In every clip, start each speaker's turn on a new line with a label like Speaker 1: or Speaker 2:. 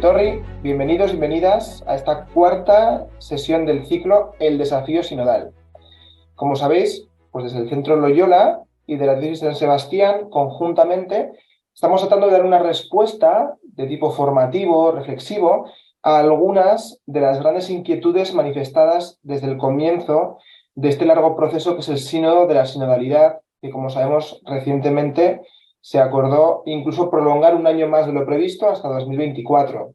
Speaker 1: Etorri, bienvenidos y bienvenidas a esta cuarta sesión del ciclo El Desafío Sinodal. Como sabéis, pues desde el Centro Loyola y de la Diócesis de San Sebastián, conjuntamente, estamos tratando de dar una respuesta de tipo formativo, reflexivo, a algunas de las grandes inquietudes manifestadas desde el comienzo de este largo proceso que es el Sínodo de la Sinodalidad, que como sabemos recientemente se acordó incluso prolongar un año más de lo previsto hasta 2024.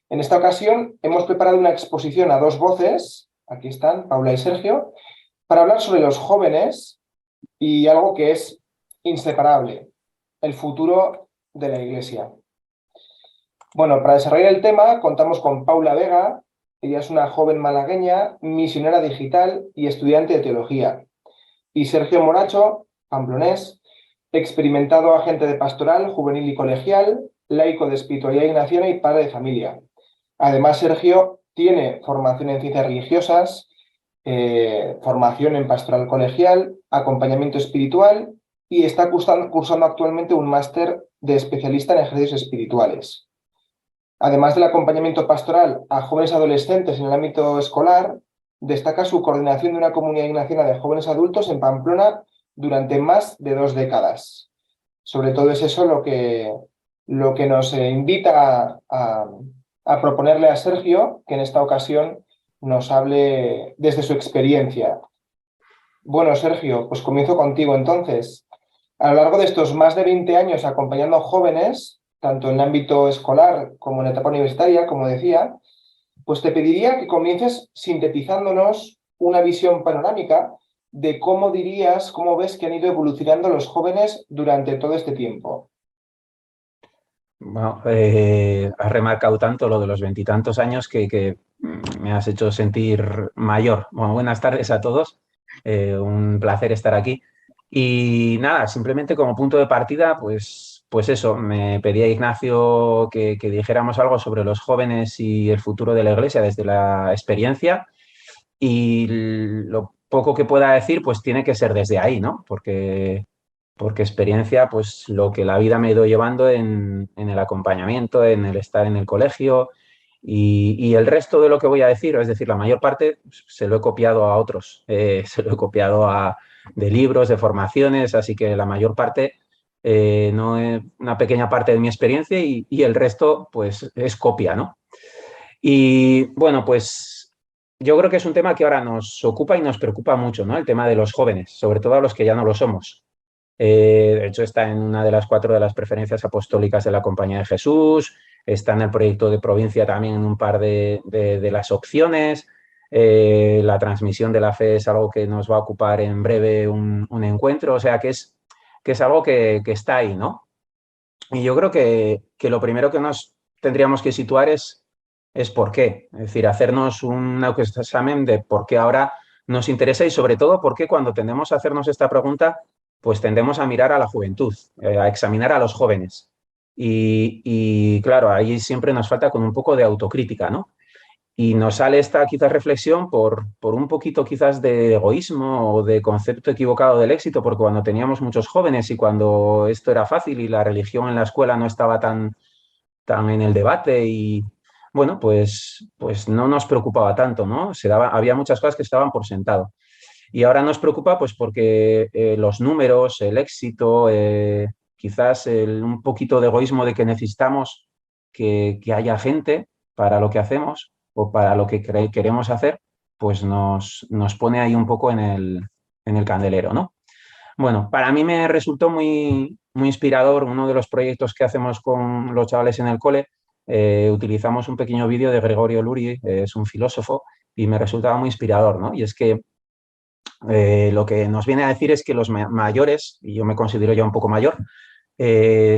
Speaker 1: En esta ocasión hemos preparado una exposición a dos voces, aquí están Paula y Sergio, para hablar sobre los jóvenes y algo que es inseparable, el futuro de la Iglesia. Bueno, para desarrollar el tema contamos con Paula Vega. Ella es una joven malagueña, misionera digital y estudiante de teología. Y Sergio Moracho, pamplonés, experimentado agente de pastoral, juvenil y colegial, laico de espiritualidad ignaciana y padre de familia. Además, Sergio tiene formación en ciencias religiosas, formación en pastoral colegial, acompañamiento espiritual y está cursando actualmente un máster de especialista en ejercicios espirituales. Además del acompañamiento pastoral a jóvenes adolescentes en el ámbito escolar, destaca su coordinación de una comunidad ignaciana de jóvenes adultos en Pamplona durante más de 2 décadas. Sobre todo es eso lo que nos invita a proponerle a Sergio, que en esta ocasión nos hable desde su experiencia. Bueno, Sergio, pues comienzo contigo entonces. A lo largo de estos más de 20 años acompañando a jóvenes, tanto en el ámbito escolar como en la etapa universitaria, como decía, pues te pediría que comiences sintetizándonos una visión panorámica de cómo dirías, cómo ves que han ido evolucionando los jóvenes durante todo este tiempo.
Speaker 2: Bueno, has remarcado tanto lo de los veintitantos años que me has hecho sentir mayor. Bueno, buenas tardes a todos. Un placer estar aquí. Y nada, simplemente como punto de partida, pues eso, me pedía Ignacio que dijéramos algo sobre los jóvenes y el futuro de la Iglesia desde la experiencia. Y lo poco que pueda decir, pues tiene que ser desde ahí, ¿no? Porque experiencia, pues lo que la vida me ha ido llevando en el acompañamiento, en el estar en el colegio y el resto de lo que voy a decir, es decir, la mayor parte se lo he copiado a otros, se lo he copiado de libros, de formaciones, así que la mayor parte, no es una pequeña parte de mi experiencia y el resto pues es copia, ¿no? Y bueno, pues yo creo que es un tema que ahora nos ocupa y nos preocupa mucho, ¿no? El tema de los jóvenes, sobre todo a los que ya no lo somos. De hecho, está en una de las 4 de las preferencias apostólicas de la Compañía de Jesús, está en el proyecto de provincia también en un par de las opciones. La transmisión de la fe es algo que nos va a ocupar en breve un encuentro, o sea que es algo que está ahí, ¿no? Y yo creo que lo primero que nos tendríamos que situar es por qué, es decir, hacernos un autoexamen de por qué ahora nos interesa y sobre todo por qué cuando tendemos a hacernos esta pregunta pues tendemos a mirar a la juventud, a examinar a los jóvenes. Y claro, ahí siempre nos falta con un poco de autocrítica, ¿no? Y nos sale esta quizás reflexión por un poquito quizás de egoísmo o de concepto equivocado del éxito, porque cuando teníamos muchos jóvenes y cuando esto era fácil y la religión en la escuela no estaba tan en el debate y bueno, pues no nos preocupaba tanto, ¿no? Había muchas cosas que estaban por sentado. Y ahora nos preocupa pues porque los números, el éxito, quizás un poquito de egoísmo de que necesitamos que haya gente para lo que hacemos o para lo que queremos hacer, pues nos pone ahí un poco en el candelero, ¿no? Bueno, para mí me resultó muy inspirador uno de los proyectos que hacemos con los chavales en el cole. Utilizamos un pequeño vídeo de Gregorio Luri, es un filósofo, y me resultaba muy inspirador, ¿no? Y es que lo que nos viene a decir es que los mayores, y yo me considero ya un poco mayor,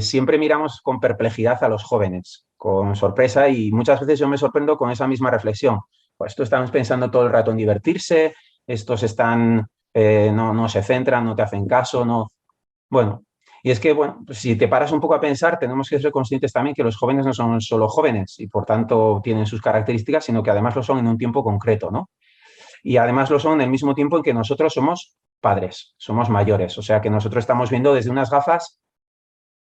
Speaker 2: siempre miramos con perplejidad a los jóvenes, con sorpresa, y muchas veces yo me sorprendo con esa misma reflexión. Pues estos están pensando todo el rato en divertirse, estos no se centran, no te hacen caso, no. Bueno, y es que, bueno, pues si te paras un poco a pensar, tenemos que ser conscientes también que los jóvenes no son solo jóvenes y por tanto tienen sus características, sino que además lo son en un tiempo concreto, ¿no? Y además lo son en el mismo tiempo en que nosotros somos padres, somos mayores. O sea que nosotros estamos viendo desde unas gafas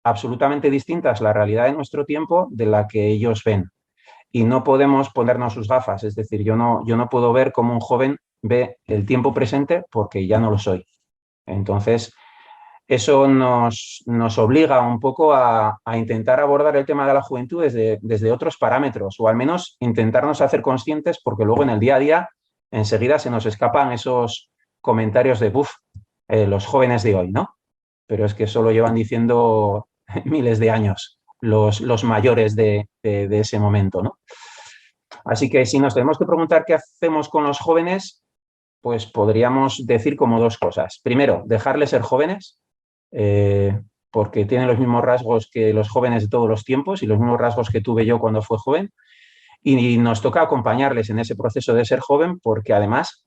Speaker 2: absolutamente distintas la realidad de nuestro tiempo de la que ellos ven. y no podemos ponernos sus gafas. Es decir, yo no puedo ver cómo un joven ve el tiempo presente porque ya no lo soy. Entonces, eso nos obliga un poco a intentar abordar el tema de la juventud desde otros parámetros, o al menos intentarnos hacer conscientes, porque luego en el día a día enseguida se nos escapan esos comentarios de, buf, los jóvenes de hoy, ¿no? Pero es que eso lo llevan diciendo miles de años los mayores de ese momento, ¿no? Así que si nos tenemos que preguntar qué hacemos con los jóvenes, pues podríamos decir como dos cosas. Primero, dejarles ser jóvenes, porque tienen los mismos rasgos que los jóvenes de todos los tiempos y los mismos rasgos que tuve yo cuando fui joven. Y nos toca acompañarles en ese proceso de ser joven, porque además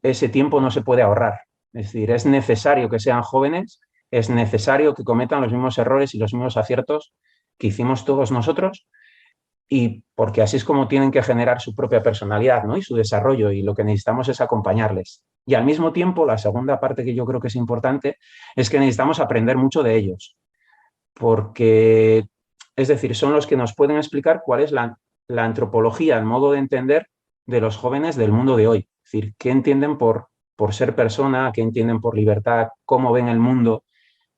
Speaker 2: ese tiempo no se puede ahorrar. Es decir, es necesario que sean jóvenes, es necesario que cometan los mismos errores y los mismos aciertos que hicimos todos nosotros, y porque así es como tienen que generar su propia personalidad, ¿no? Y su desarrollo, y lo que necesitamos es acompañarles. Y al mismo tiempo, la segunda parte que yo creo que es importante es que necesitamos aprender mucho de ellos, porque, es decir, son los que nos pueden explicar cuál es la antropología, el modo de entender de los jóvenes del mundo de hoy. Es decir, qué entienden por ser persona, qué entienden por libertad, cómo ven el mundo.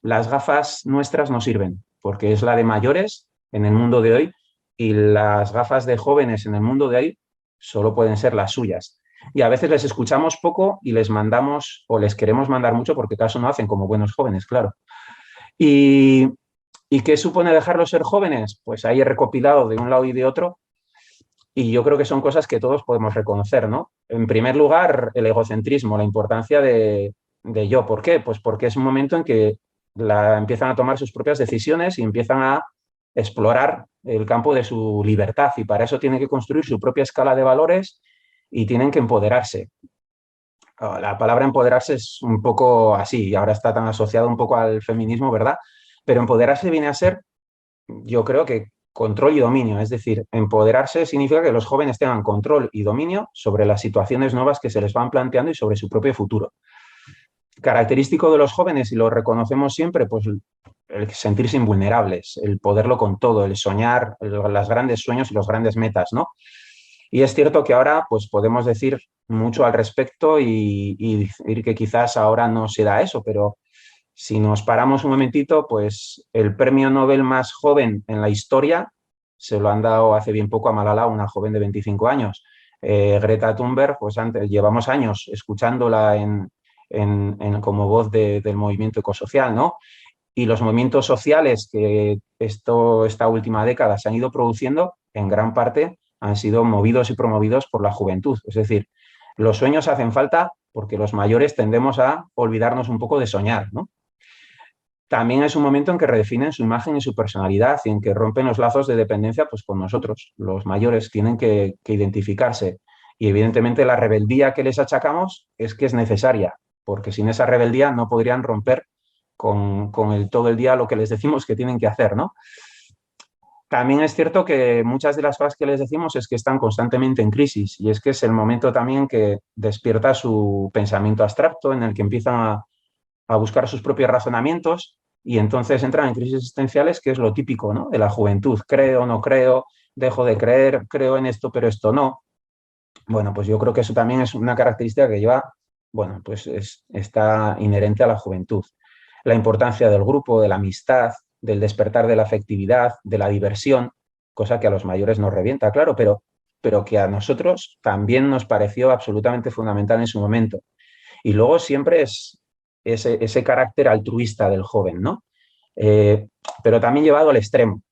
Speaker 2: Las gafas nuestras no sirven, porque es la de mayores en el mundo de hoy, y las gafas de jóvenes en el mundo de hoy solo pueden ser las suyas. Y a veces les escuchamos poco y les mandamos, o les queremos mandar mucho, porque caso no hacen como buenos jóvenes, claro. ¿Y, y qué supone dejarlos ser jóvenes? Pues ahí he recopilado de un lado y de otro, y yo creo que son cosas que todos podemos reconocer, ¿no? En primer lugar, el egocentrismo, la importancia de yo. ¿Por qué? Pues porque es un momento en que empiezan a tomar sus propias decisiones y empiezan a explorar el campo de su libertad, y para eso tienen que construir su propia escala de valores y tienen que empoderarse. La palabra empoderarse es un poco así, y ahora está tan asociado un poco al feminismo, ¿verdad? Pero empoderarse viene a ser, yo creo que control y dominio. Es decir, empoderarse significa que los jóvenes tengan control y dominio sobre las situaciones nuevas que se les van planteando y sobre su propio futuro. Característico de los jóvenes, y lo reconocemos siempre, pues el sentirse invulnerables, el poderlo con todo, el soñar, los grandes sueños y los grandes metas, ¿no? Y es cierto que ahora pues podemos decir mucho al respecto y decir que quizás ahora no se da eso, pero si nos paramos un momentito, pues el premio Nobel más joven en la historia se lo han dado hace bien poco a Malala, una joven de 25 años. Greta Thunberg, pues antes, llevamos años escuchándola como voz del movimiento ecosocial, ¿no? Y los movimientos sociales que esta última década se han ido produciendo, en gran parte han sido movidos y promovidos por la juventud. Es decir, los sueños hacen falta porque los mayores tendemos a olvidarnos un poco de soñar, ¿no? También es un momento en que redefinen su imagen y su personalidad, y en que rompen los lazos de dependencia pues, con nosotros. Los mayores tienen que identificarse, y evidentemente la rebeldía que les achacamos es que es necesaria, porque sin esa rebeldía no podrían romper con todo el día lo que les decimos que tienen que hacer, ¿no? También es cierto que muchas de las cosas que les decimos es que están constantemente en crisis, y es que es el momento también que despierta su pensamiento abstracto, en el que empiezan a buscar sus propios razonamientos, y entonces entran en crisis existenciales, que es lo típico, ¿no? De la juventud. Creo, no creo, dejo de creer, creo en esto, pero esto no. Bueno, pues yo creo que eso también es una característica que lleva, bueno, pues está inherente a la juventud. La importancia del grupo, de la amistad, del despertar de la afectividad, de la diversión, cosa que a los mayores nos revienta, claro, pero que a nosotros también nos pareció absolutamente fundamental en su momento. Y luego siempre es ese carácter altruista del joven, ¿no? Pero también llevado al extremo,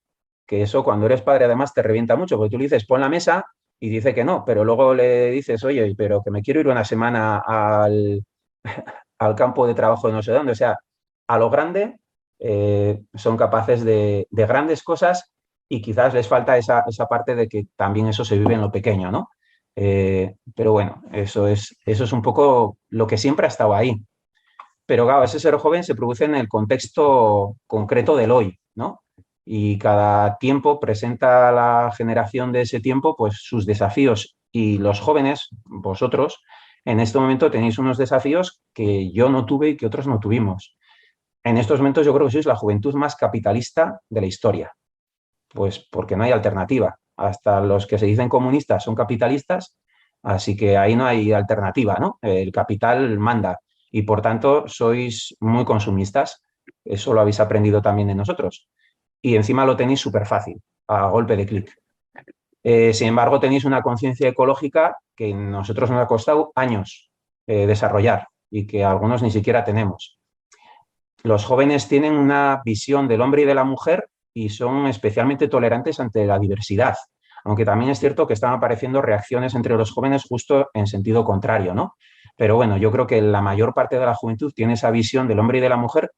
Speaker 2: que eso cuando eres padre además te revienta mucho, porque tú le dices pon la mesa y dice que no, pero luego le dices, oye, pero que me quiero ir una semana al campo de trabajo de no sé dónde. O sea, a lo grande son capaces de grandes cosas, y quizás les falta esa parte de que también eso se vive en lo pequeño, ¿no? Pero bueno, eso es un poco lo que siempre ha estado ahí. Pero claro, ese ser joven se produce en el contexto concreto del hoy, ¿no? Y cada tiempo presenta a la generación de ese tiempo pues sus desafíos, y los jóvenes, vosotros, en este momento tenéis unos desafíos que yo no tuve y que otros no tuvimos. En estos momentos yo creo que sois la juventud más capitalista de la historia, pues porque no hay alternativa. hasta los que se dicen comunistas son capitalistas, así que ahí no hay alternativa, ¿no? El capital manda y por tanto sois muy consumistas. Eso lo habéis aprendido también de nosotros. Y encima lo tenéis súper fácil, a golpe de clic. Sin embargo, tenéis una conciencia ecológica que nosotros nos ha costado años desarrollar y que algunos ni siquiera tenemos. Los jóvenes tienen una visión del hombre y de la mujer y son especialmente tolerantes ante la diversidad, aunque también es cierto que están apareciendo reacciones entre los jóvenes justo en sentido contrario, ¿no? Pero bueno, yo creo que la mayor parte de la juventud tiene esa visión del hombre y de la mujer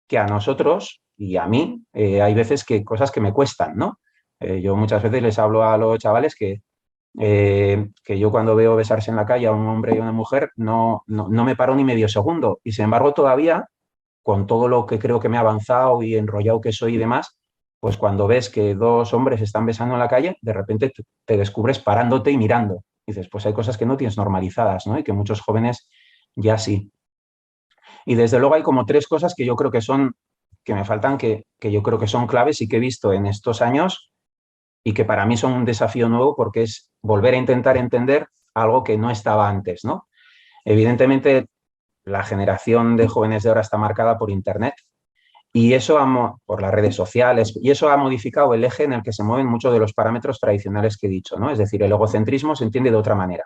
Speaker 2: que a nosotros y a mí hay veces que cosas que me cuestan, ¿no? Yo muchas veces les hablo a los chavales que yo cuando veo besarse en la calle a un hombre y a una mujer no me paro ni medio segundo. Y sin embargo todavía, con todo lo que creo que me ha avanzado y enrollado que soy y demás, pues cuando ves que dos hombres se están besando en la calle, de repente te descubres parándote y mirando. Y dices, pues hay cosas que no tienes normalizadas, ¿no? Y que muchos jóvenes ya sí. Y desde luego hay como tres cosas que yo creo que me faltan, que yo creo que son claves y que he visto en estos años y que para mí son un desafío nuevo porque es volver a intentar entender algo que no estaba antes, ¿no? Evidentemente, la generación de jóvenes de ahora está marcada por Internet y eso por las redes sociales, y eso ha modificado el eje en el que se mueven muchos de los parámetros tradicionales que he dicho, ¿no? Es decir, el egocentrismo se entiende de otra manera,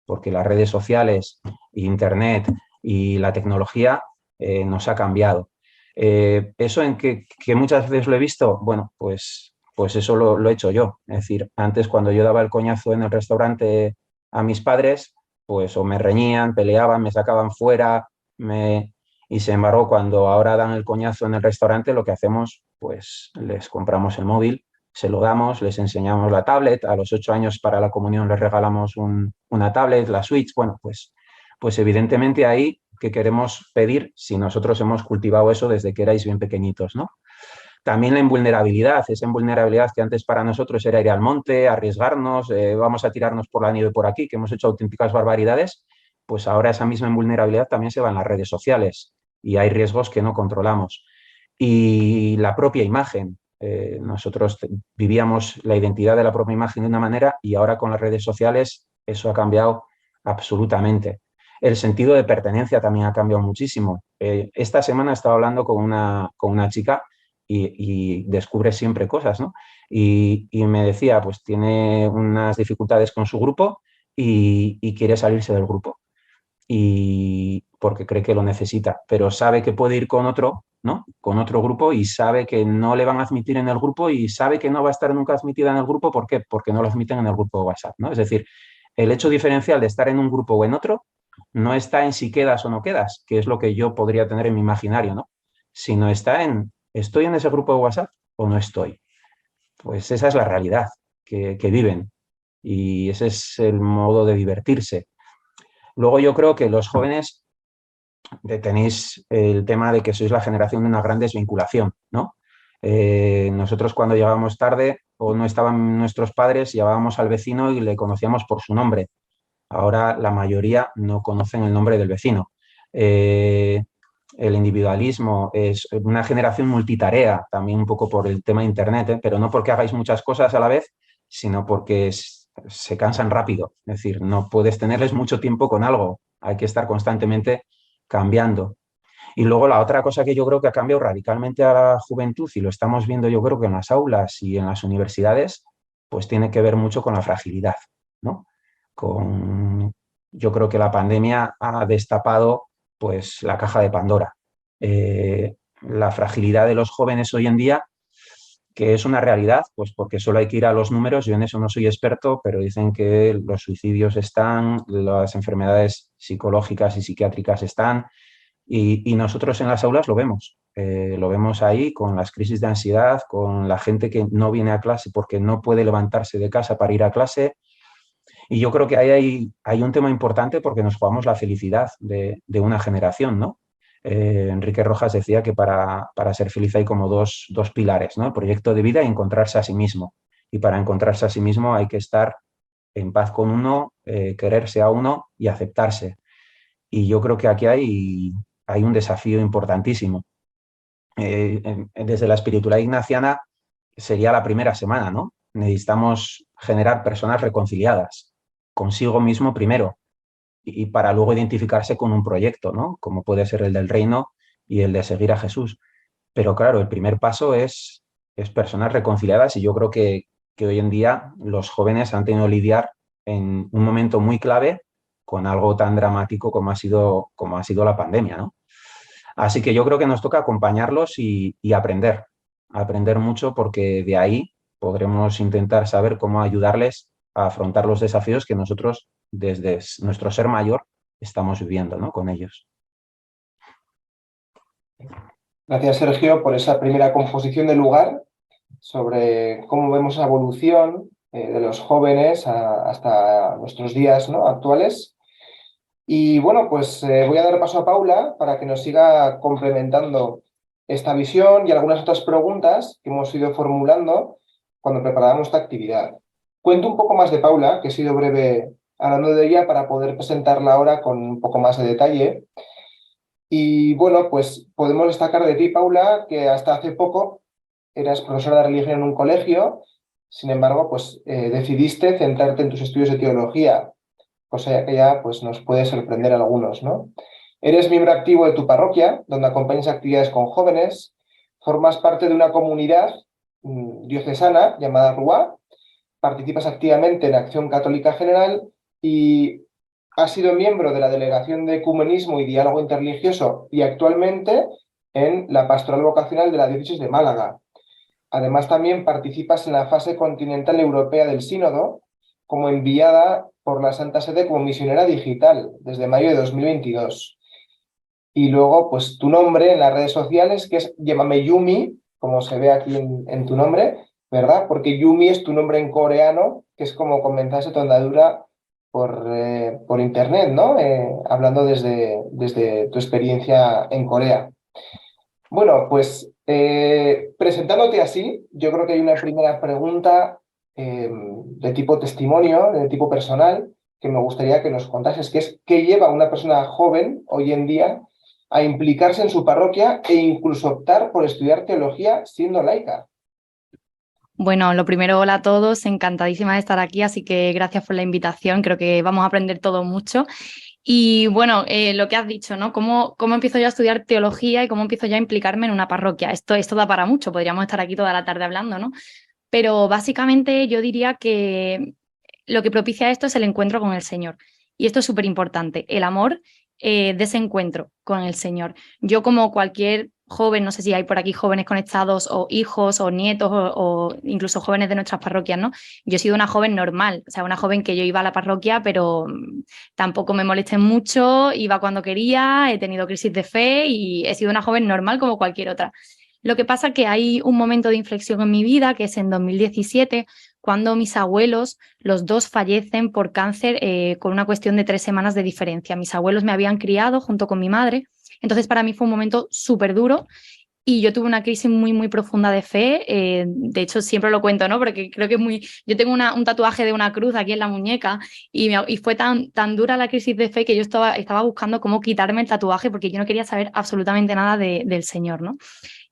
Speaker 2: porque las redes sociales, Internet y la tecnología nos ha cambiado. Eso en que muchas veces lo he visto, bueno, pues eso lo he hecho yo. Es decir, antes cuando yo daba el coñazo en el restaurante a mis padres, pues o me reñían, peleaban, me sacaban fuera, y sin embargo cuando ahora dan el coñazo en el restaurante, lo que hacemos, pues les compramos el móvil, se lo damos, les enseñamos la tablet, a los 8 años para la comunión les regalamos una tablet, la Switch, bueno, pues evidentemente ahí que queremos pedir si nosotros hemos cultivado eso desde que erais bien pequeñitos, ¿no? También la invulnerabilidad, esa invulnerabilidad que antes para nosotros era ir al monte, arriesgarnos, vamos a tirarnos por la nieve por aquí, que hemos hecho auténticas barbaridades, pues ahora esa misma invulnerabilidad también se va en las redes sociales y hay riesgos que no controlamos. Y la propia imagen, nosotros vivíamos la identidad de la propia imagen de una manera y ahora con las redes sociales eso ha cambiado absolutamente. El sentido de pertenencia también ha cambiado muchísimo. Esta semana estaba hablando con una chica y descubre siempre cosas, ¿no? Y me decía, pues tiene unas dificultades con su grupo y quiere salirse del grupo y porque cree que lo necesita, pero sabe que puede ir con otro, ¿no? Con otro grupo y sabe que no le van a admitir en el grupo y sabe que no va a estar nunca admitida en el grupo. ¿Por qué? Porque no lo admiten en el grupo de WhatsApp, ¿no? Es decir, el hecho diferencial de estar en un grupo o en otro no está en si quedas o no quedas, que es lo que yo podría tener en mi imaginario, ¿no? Sino está en, ¿estoy en ese grupo de WhatsApp o no estoy? Pues esa es la realidad que viven y ese es el modo de divertirse. Luego yo creo que los jóvenes tenéis el tema de que sois la generación de una gran desvinculación, ¿no? Nosotros cuando llegábamos tarde o no estaban nuestros padres, llevábamos al vecino y le conocíamos por su nombre. Ahora la mayoría no conocen el nombre del vecino. El individualismo es una generación multitarea, también un poco por el tema de Internet, pero no porque hagáis muchas cosas a la vez, sino porque se cansan rápido. Es decir, no puedes tenerles mucho tiempo con algo, hay que estar constantemente cambiando. Y luego la otra cosa que yo creo que ha cambiado radicalmente a la juventud, y lo estamos viendo yo creo que en las aulas y en las universidades, pues tiene que ver mucho con la fragilidad, ¿no? Yo creo que la pandemia ha destapado pues la caja de Pandora. La fragilidad de los jóvenes hoy en día, que es una realidad, pues porque solo hay que ir a los números, yo en eso no soy experto, pero dicen que los suicidios están, las enfermedades psicológicas y psiquiátricas están, y nosotros en las aulas lo vemos ahí con las crisis de ansiedad, con la gente que no viene a clase porque no puede levantarse de casa para ir a clase. Y yo creo que ahí hay un tema importante porque nos jugamos la felicidad de una generación, ¿no? Enrique Rojas decía que para ser feliz hay como dos pilares, ¿no? El proyecto de vida y encontrarse a sí mismo. Y para encontrarse a sí mismo hay que estar en paz con uno, quererse a uno y aceptarse. Y yo creo que aquí hay un desafío importantísimo. Desde la espiritualidad ignaciana sería la primera semana, ¿no? necesitamos generar personas reconciliadas consigo mismo primero y para luego identificarse con un proyecto, ¿no? Como puede ser el del reino y el de seguir a Jesús. Pero claro, el primer paso es personas reconciliadas y yo creo que hoy en día los jóvenes han tenido que lidiar en un momento muy clave con algo tan dramático como ha sido la pandemia, ¿no? Así que yo creo que nos toca acompañarlos y aprender mucho porque de ahí podremos intentar saber cómo ayudarles a afrontar los desafíos que nosotros desde nuestro ser mayor estamos viviendo, ¿no? Con ellos.
Speaker 1: Gracias, Sergio, por esa primera composición del lugar sobre cómo vemos la evolución de los jóvenes hasta nuestros días, ¿no?, actuales. Y bueno, pues voy a dar paso a Paula para que nos siga complementando esta visión y algunas otras preguntas que hemos ido formulando cuando preparábamos esta actividad. Cuento un poco más de Paula, que he sido breve hablando de ella para poder presentarla ahora con un poco más de detalle. Y bueno, pues podemos destacar de ti, Paula, que hasta hace poco eras profesora de religión en un colegio. Sin embargo, pues decidiste centrarte en tus estudios de teología, cosa que ya pues, nos puede sorprender a algunos, ¿no? Eres miembro activo de tu parroquia, donde acompañas actividades con jóvenes, formas parte de una comunidad diocesana llamada RUA, participas activamente en Acción Católica General y has sido miembro de la Delegación de Ecumenismo y Diálogo Interreligioso y actualmente en la Pastoral Vocacional de la Diócesis de Málaga. Además, también participas en la fase continental europea del Sínodo como enviada por la Santa Sede como misionera digital desde mayo de 2022. Y luego, pues tu nombre en las redes sociales, que es Llámame Yumi, como se ve aquí en tu nombre, ¿verdad? Porque Yumi es tu nombre en coreano, que es como comenzaste tu andadura por internet, ¿no? Hablando desde tu experiencia en Corea. Bueno, pues presentándote así, yo creo que hay una primera pregunta de tipo testimonio, de tipo personal, que me gustaría que nos contases, que es ¿qué lleva a una persona joven hoy en día a implicarse en su parroquia e incluso optar por estudiar teología siendo laica?
Speaker 3: Bueno, lo primero, hola a todos, encantadísima de estar aquí, así que gracias por la invitación, creo que vamos a aprender todo mucho. Y bueno, lo que has dicho, ¿no? ¿Cómo empiezo yo a estudiar teología y cómo empiezo ya a implicarme en una parroquia? Esto da para mucho, podríamos estar aquí toda la tarde hablando, ¿no? Pero básicamente yo diría que lo que propicia esto es el encuentro con el Señor. Y esto es súper importante, el amor de ese encuentro con el Señor. Yo como cualquier joven, no sé si hay por aquí jóvenes conectados o hijos o nietos o incluso jóvenes de nuestras parroquias, ¿no? Yo he sido una joven normal, o sea, una joven que yo iba a la parroquia, pero tampoco me molesté mucho, iba cuando quería, he tenido crisis de fe y he sido una joven normal como cualquier otra. Lo que pasa es que hay un momento de inflexión en mi vida, que es en 2017, cuando mis abuelos, los dos fallecen por cáncer con una cuestión de 3 semanas de diferencia. Mis abuelos me habían criado junto con mi madre, entonces para mí fue un momento súper duro y yo tuve una crisis muy, muy profunda de fe. De hecho, siempre lo cuento, ¿no? Porque creo que es muy... Yo tengo un tatuaje de una cruz aquí en la muñeca y fue tan dura la crisis de fe que yo estaba buscando cómo quitarme el tatuaje porque yo no quería saber absolutamente nada del Señor, ¿no?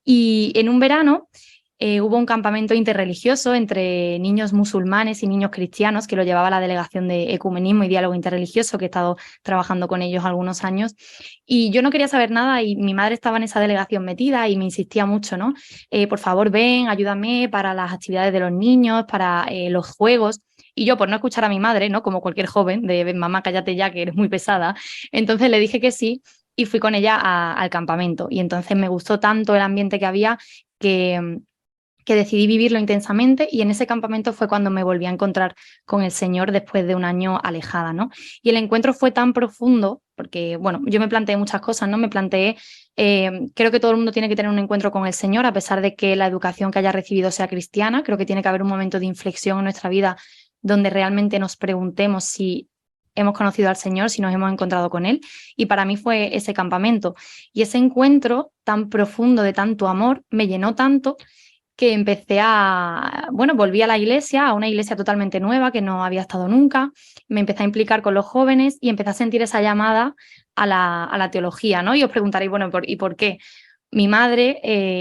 Speaker 3: Y en un verano hubo un campamento interreligioso entre niños musulmanes y niños cristianos que lo llevaba la Delegación de Ecumenismo y Diálogo Interreligioso, que he estado trabajando con ellos algunos años. Y yo no quería saber nada y mi madre estaba en esa delegación metida y me insistía mucho, ¿no? Por favor, ven, ayúdame para las actividades de los niños, para los juegos. Y yo, por no escuchar a mi madre, ¿no? Como cualquier joven, de mamá, cállate ya, que eres muy pesada. Entonces le dije que sí y fui con ella al campamento. Y entonces me gustó tanto el ambiente que había que decidí vivirlo intensamente y en ese campamento fue cuando me volví a encontrar con el Señor después de un año alejada, ¿no? Y el encuentro fue tan profundo, porque, bueno, yo me planteé muchas cosas, ¿no? Me planteé, creo que todo el mundo tiene que tener un encuentro con el Señor, a pesar de que la educación que haya recibido sea cristiana, creo que tiene que haber un momento de inflexión en nuestra vida donde realmente nos preguntemos si hemos conocido al Señor, si nos hemos encontrado con Él, y para mí fue ese campamento. Y ese encuentro tan profundo de tanto amor me llenó tanto que empecé volví a la iglesia, a una iglesia totalmente nueva que no había estado nunca, me empecé a implicar con los jóvenes y empecé a sentir esa llamada a la teología, ¿no? Y os preguntaréis, bueno, ¿y por qué? Mi madre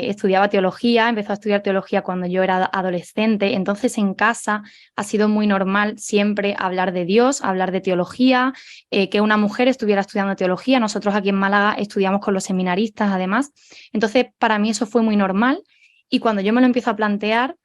Speaker 3: estudiaba teología, empezó a estudiar teología cuando yo era adolescente, entonces en casa ha sido muy normal siempre hablar de Dios, hablar de teología, que una mujer estuviera estudiando teología. Nosotros aquí en Málaga estudiamos con los seminaristas además, entonces para mí eso fue muy normal y cuando yo me lo empiezo a plantear,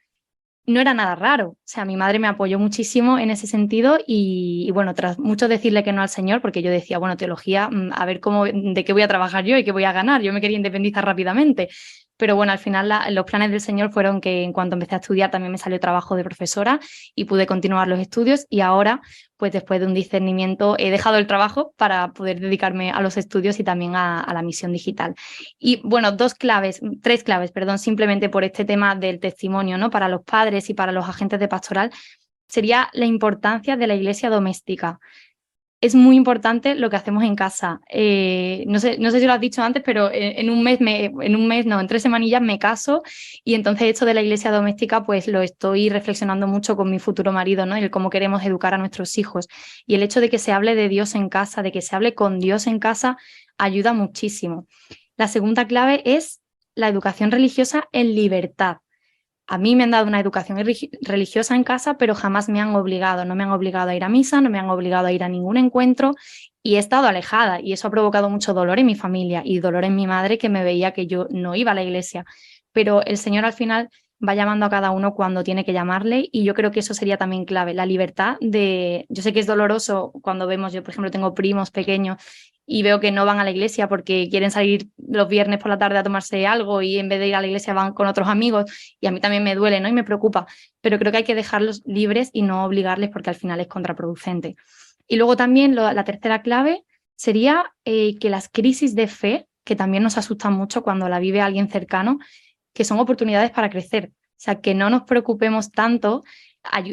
Speaker 3: no era nada raro. O sea, mi madre me apoyó muchísimo en ese sentido y bueno, tras mucho decirle que no al Señor, porque yo decía, bueno, teología, a ver cómo, de qué voy a trabajar yo y qué voy a ganar. Yo me quería independizar rápidamente. Pero bueno, al final los planes del Señor fueron que en cuanto empecé a estudiar también me salió trabajo de profesora y pude continuar los estudios y ahora, pues después de un discernimiento, he dejado el trabajo para poder dedicarme a los estudios y también a la misión digital. Y bueno, tres claves, perdón, simplemente por este tema del testimonio, ¿no? Para los padres y para los agentes de pastoral, sería la importancia de la iglesia doméstica. Es muy importante lo que hacemos en casa. No sé si lo has dicho antes, pero en 3 semanillas me caso y entonces esto de la iglesia doméstica pues lo estoy reflexionando mucho con mi futuro marido, ¿no? El cómo queremos educar a nuestros hijos. Y el hecho de que se hable de Dios en casa, de que se hable con Dios en casa, ayuda muchísimo. La segunda clave es la educación religiosa en libertad. A mí me han dado una educación religiosa en casa, pero jamás me han obligado. No me han obligado a ir a misa, no me han obligado a ir a ningún encuentro y he estado alejada y eso ha provocado mucho dolor en mi familia y dolor en mi madre que me veía que yo no iba a la iglesia. Pero el Señor al final va llamando a cada uno cuando tiene que llamarle y yo creo que eso sería también clave, la libertad de... Yo sé que es doloroso cuando vemos, yo por ejemplo tengo primos pequeños y veo que no van a la iglesia porque quieren salir los viernes por la tarde a tomarse algo y en vez de ir a la iglesia van con otros amigos y a mí también me duele, ¿no? Y me preocupa, pero creo que hay que dejarlos libres y no obligarles porque al final es contraproducente. Y luego también la tercera clave sería que las crisis de fe, que también nos asustan mucho cuando la vive alguien cercano, que son oportunidades para crecer. O sea, que no nos preocupemos tanto,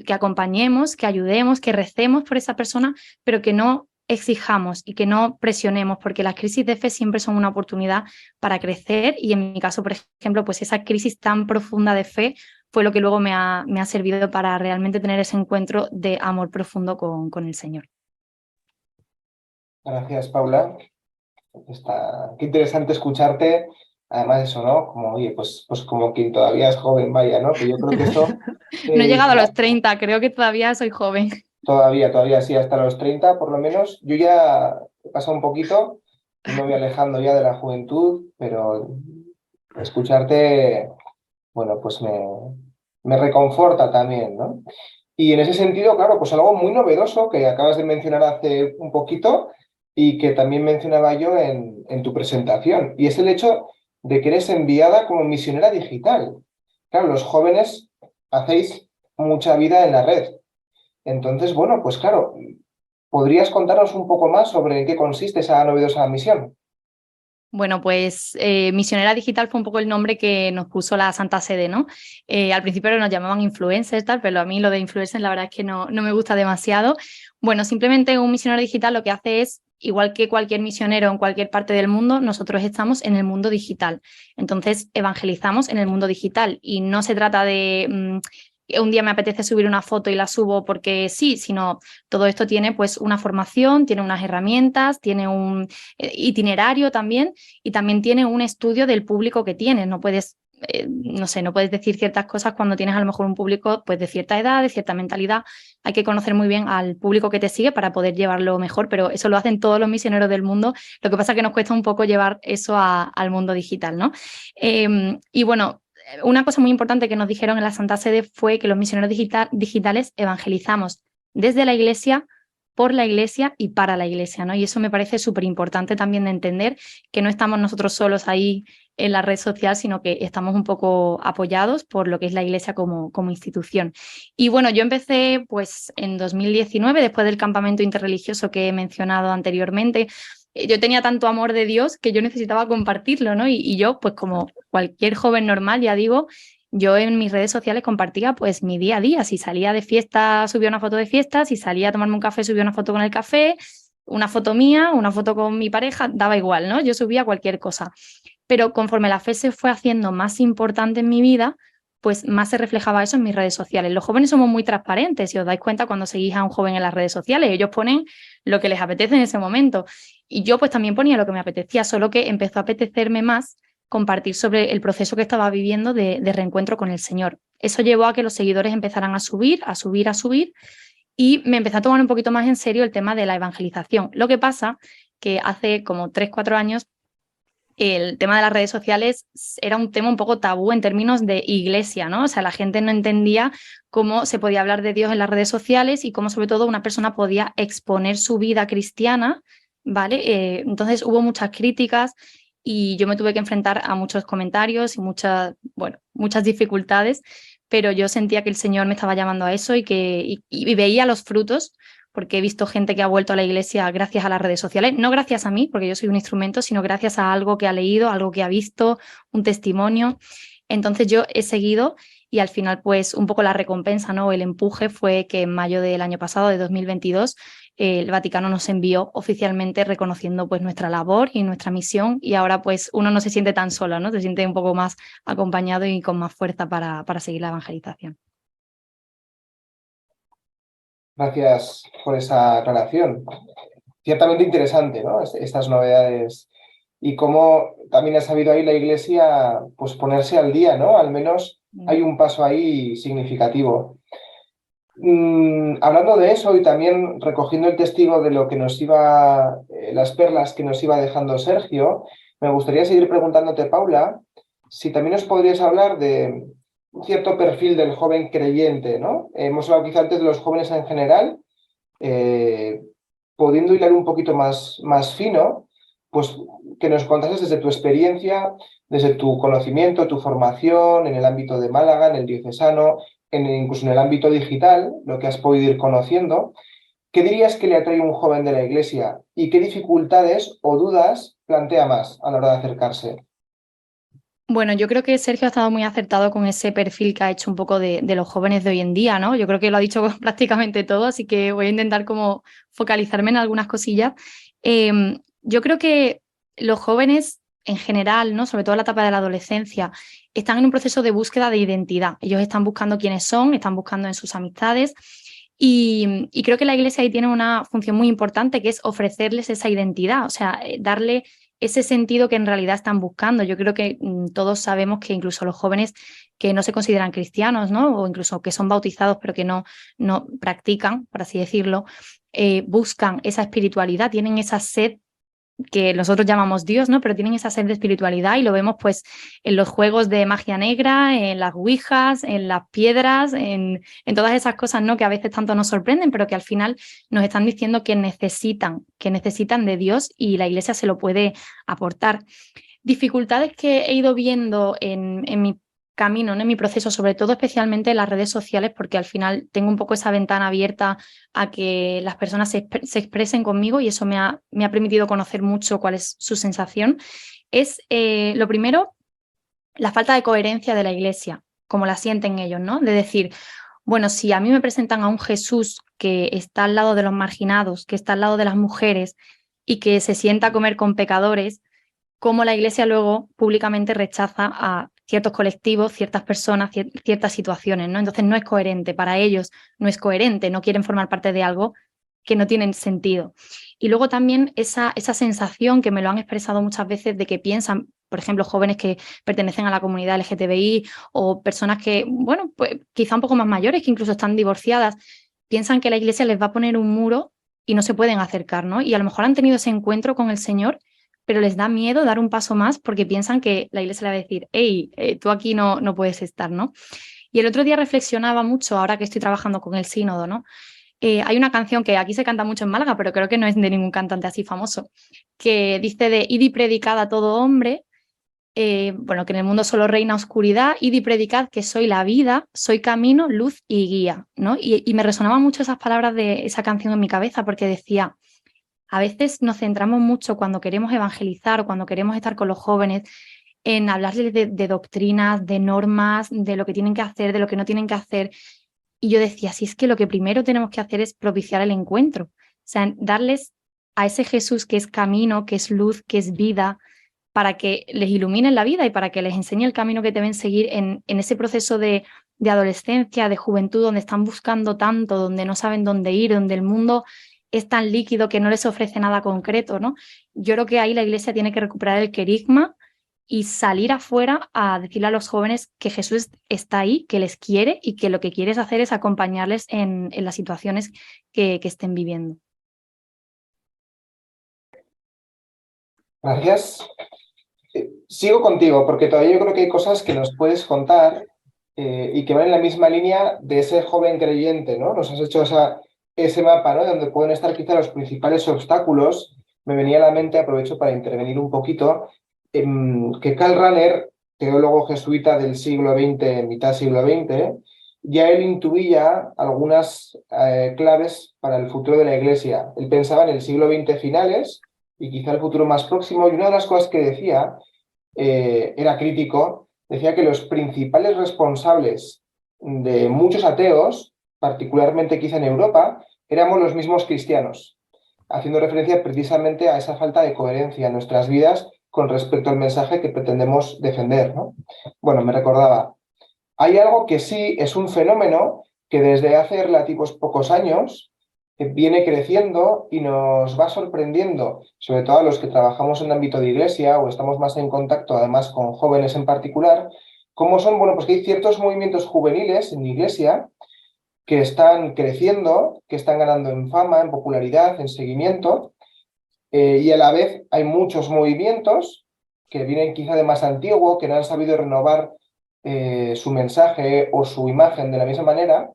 Speaker 3: que acompañemos, que ayudemos, que recemos por esa persona, pero que no exijamos y que no presionemos, porque las crisis de fe siempre son una oportunidad para crecer y en mi caso, por ejemplo, pues esa crisis tan profunda de fe fue lo que luego me ha servido para realmente tener ese encuentro de amor profundo con el Señor.
Speaker 1: Gracias, Paula. Qué interesante escucharte. Además, eso, ¿no? Como, oye, pues como quien todavía es joven, vaya, ¿no? Que yo creo que eso...
Speaker 3: No he llegado a los 30, creo que todavía soy joven.
Speaker 1: Todavía sí, hasta los 30 por lo menos. Yo ya he pasado un poquito y me voy alejando ya de la juventud, pero escucharte, bueno, pues me reconforta también, ¿no? Y en ese sentido, claro, pues algo muy novedoso que acabas de mencionar hace un poquito y que también mencionaba yo en tu presentación, y es el hecho de que eres enviada como misionera digital. Claro, los jóvenes hacéis mucha vida en la red. Entonces, bueno, pues claro, ¿podrías contarnos un poco más sobre en qué consiste esa novedosa misión?
Speaker 3: Bueno, pues Misionera Digital fue un poco el nombre que nos puso la Santa Sede, ¿no? Al principio nos llamaban influencers, tal, pero a mí lo de influencers la verdad es que no me gusta demasiado. Bueno, simplemente un misionero digital lo que hace es, igual que cualquier misionero en cualquier parte del mundo, nosotros estamos en el mundo digital. Entonces, evangelizamos en el mundo digital y no se trata de... un día me apetece subir una foto y la subo porque sí, sino todo esto tiene pues una formación, tiene unas herramientas, tiene un itinerario también y también tiene un estudio del público que tienes. No puedes, no puedes decir ciertas cosas cuando tienes a lo mejor un público pues de cierta edad, de cierta mentalidad. Hay que conocer muy bien al público que te sigue para poder llevarlo mejor, pero eso lo hacen todos los misioneros del mundo. Lo que pasa es que nos cuesta un poco llevar eso al mundo digital, ¿no? Y bueno, una cosa muy importante que nos dijeron en la Santa Sede fue que los misioneros digitales evangelizamos desde la Iglesia, por la Iglesia y para la Iglesia, ¿no? Y eso me parece súper importante también de entender que no estamos nosotros solos ahí en la red social, sino que estamos un poco apoyados por lo que es la Iglesia como institución. Y bueno, yo empecé pues en 2019, después del campamento interreligioso que he mencionado anteriormente. Yo tenía tanto amor de Dios que yo necesitaba compartirlo, ¿no? Y yo, pues como cualquier joven normal, ya digo, yo en mis redes sociales compartía pues mi día a día. Si salía de fiesta, subía una foto de fiesta. Si salía a tomarme un café, subía una foto con el café. Una foto mía, una foto con mi pareja, daba igual, ¿no? Yo subía cualquier cosa. Pero conforme la fe se fue haciendo más importante en mi vida, pues más se reflejaba eso en mis redes sociales. Los jóvenes somos muy transparentes, si os dais cuenta cuando seguís a un joven en las redes sociales. Ellos ponen lo que les apetece en ese momento. Y yo pues también ponía lo que me apetecía, solo que empezó a apetecerme más compartir sobre el proceso que estaba viviendo de reencuentro con el Señor. Eso llevó a que los seguidores empezaran a subir, a subir, a subir, y me empecé a tomar un poquito más en serio el tema de la evangelización. Lo que pasa que hace como 3, 4 años el tema de las redes sociales era un tema un poco tabú en términos de iglesia, ¿no? O sea, la gente no entendía cómo se podía hablar de Dios en las redes sociales y cómo sobre todo una persona podía exponer su vida cristiana, ¿vale? Entonces hubo muchas críticas y yo me tuve que enfrentar a muchos comentarios y muchas dificultades, pero yo sentía que el Señor me estaba llamando a eso y veía los frutos, porque he visto gente que ha vuelto a la iglesia gracias a las redes sociales, no gracias a mí, porque yo soy un instrumento, sino gracias a algo que ha leído, algo que ha visto, un testimonio. Entonces yo he seguido y al final pues un poco la recompensa, ¿no? El empuje fue que en mayo del año pasado, de 2022, el Vaticano nos envió oficialmente reconociendo pues nuestra labor y nuestra misión, y ahora pues uno no se siente tan solo, ¿no? Se siente un poco más acompañado y con más fuerza para seguir la evangelización.
Speaker 1: Gracias por esa aclaración. Ciertamente interesante, ¿no? Estas novedades y cómo también ha sabido ahí la Iglesia pues ponerse al día, ¿no? Al menos hay un paso ahí significativo. Hablando de eso y también recogiendo el testigo de lo que nos iba, las perlas que nos iba dejando Sergio, me gustaría seguir preguntándote, Paula, si también nos podrías hablar de un cierto perfil del joven creyente, ¿no? Hemos hablado quizá antes de los jóvenes en general, pudiendo hilar un poquito más fino, pues que nos contases desde tu experiencia, desde tu conocimiento, tu formación en el ámbito de Málaga, en el diocesano, incluso en el ámbito digital, lo que has podido ir conociendo. ¿Qué dirías que le atrae a un joven de la Iglesia y qué dificultades o dudas plantea más a la hora de acercarse?
Speaker 3: Bueno, yo creo que Sergio ha estado muy acertado con ese perfil que ha hecho un poco de los jóvenes de hoy en día, ¿no? Yo creo que lo ha dicho prácticamente todo, así que voy a intentar como focalizarme en algunas cosillas. Yo creo que los jóvenes en general, ¿no? Sobre todo en la etapa de la adolescencia, están en un proceso de búsqueda de identidad. Ellos están buscando quiénes son, están buscando en sus amistades, y creo que la Iglesia ahí tiene una función muy importante, que es ofrecerles esa identidad, o sea, darle ese sentido que en realidad están buscando. Yo creo que todos sabemos que incluso los jóvenes que no se consideran cristianos, ¿no? O incluso que son bautizados pero que no practican, por así decirlo, buscan esa espiritualidad, tienen esa sed que nosotros llamamos Dios, ¿no? Pero tienen esa sed de espiritualidad y lo vemos pues en los juegos de magia negra, en las ouijas, en las piedras, en todas esas cosas, ¿no? Que a veces tanto nos sorprenden, pero que al final nos están diciendo que necesitan de Dios, y la Iglesia se lo puede aportar. Dificultades que he ido viendo en mi camino, ¿no? En mi proceso, sobre todo especialmente en las redes sociales, porque al final tengo un poco esa ventana abierta a que las personas se expresen conmigo, y eso me ha permitido conocer mucho cuál es su sensación. Es, lo primero, la falta de coherencia de la Iglesia, como la sienten ellos, ¿no? De decir, bueno, si a mí me presentan a un Jesús que está al lado de los marginados, que está al lado de las mujeres y que se sienta a comer con pecadores, cómo la Iglesia luego públicamente rechaza a ciertos colectivos, ciertas personas, ciertas situaciones, ¿no? Entonces no es coherente, para ellos no es coherente, no quieren formar parte de algo que no tiene sentido. Y luego también esa sensación que me lo han expresado muchas veces de que piensan, por ejemplo, jóvenes que pertenecen a la comunidad LGTBI o personas que, bueno, pues quizá un poco más mayores, que incluso están divorciadas, piensan que la Iglesia les va a poner un muro y no se pueden acercar, ¿no? Y a lo mejor han tenido ese encuentro con el Señor, pero les da miedo dar un paso más porque piensan que la Iglesia le va a decir, hey, tú aquí no puedes estar, ¿no? Y el otro día reflexionaba mucho, ahora que estoy trabajando con el sínodo, ¿no? Hay una canción que aquí se canta mucho en Málaga, pero creo que no es de ningún cantante así famoso, que dice de id y predicad a todo hombre, bueno, que en el mundo solo reina oscuridad, id y predicad que soy la vida, soy camino, luz y guía, ¿no? Y me resonaban mucho esas palabras de esa canción en mi cabeza, porque decía, a veces nos centramos mucho cuando queremos evangelizar o cuando queremos estar con los jóvenes en hablarles de doctrinas, de normas, de lo que tienen que hacer, de lo que no tienen que hacer. Y yo decía, si es que lo que primero tenemos que hacer es propiciar el encuentro, o sea, darles a ese Jesús que es camino, que es luz, que es vida, para que les ilumine la vida y para que les enseñe el camino que deben seguir en ese proceso de adolescencia, de juventud, donde están buscando tanto, donde no saben dónde ir, donde el mundo es tan líquido que no les ofrece nada concreto, ¿no? Yo creo que ahí la Iglesia tiene que recuperar el querigma y salir afuera a decirle a los jóvenes que Jesús está ahí, que les quiere y que lo que quieres hacer es acompañarles en las situaciones que estén viviendo.
Speaker 1: Gracias. Sigo contigo, porque todavía yo creo que hay cosas que nos puedes contar y que van en la misma línea de ese joven creyente, ¿no? Nos has hecho ese mapa, ¿no? Donde pueden estar quizá los principales obstáculos. Me venía a la mente, aprovecho para intervenir un poquito, que Karl Rahner, teólogo jesuita del siglo XX, mitad siglo XX, ya él intuía algunas claves para el futuro de la Iglesia. Él pensaba en el siglo XX finales y quizá el futuro más próximo, y una de las cosas que decía, era crítico, decía que los principales responsables de muchos ateos, particularmente quizá en Europa, éramos los mismos cristianos, haciendo referencia precisamente a esa falta de coherencia en nuestras vidas con respecto al mensaje que pretendemos defender, ¿no? Bueno, me recordaba, hay algo que sí es un fenómeno que desde hace relativos pocos años viene creciendo y nos va sorprendiendo, sobre todo a los que trabajamos en el ámbito de iglesia o estamos más en contacto además con jóvenes en particular, cómo son, bueno, pues que hay ciertos movimientos juveniles en iglesia que están creciendo, que están ganando en fama, en popularidad, en seguimiento, y a la vez hay muchos movimientos que vienen quizá de más antiguo, que no han sabido renovar su mensaje o su imagen de la misma manera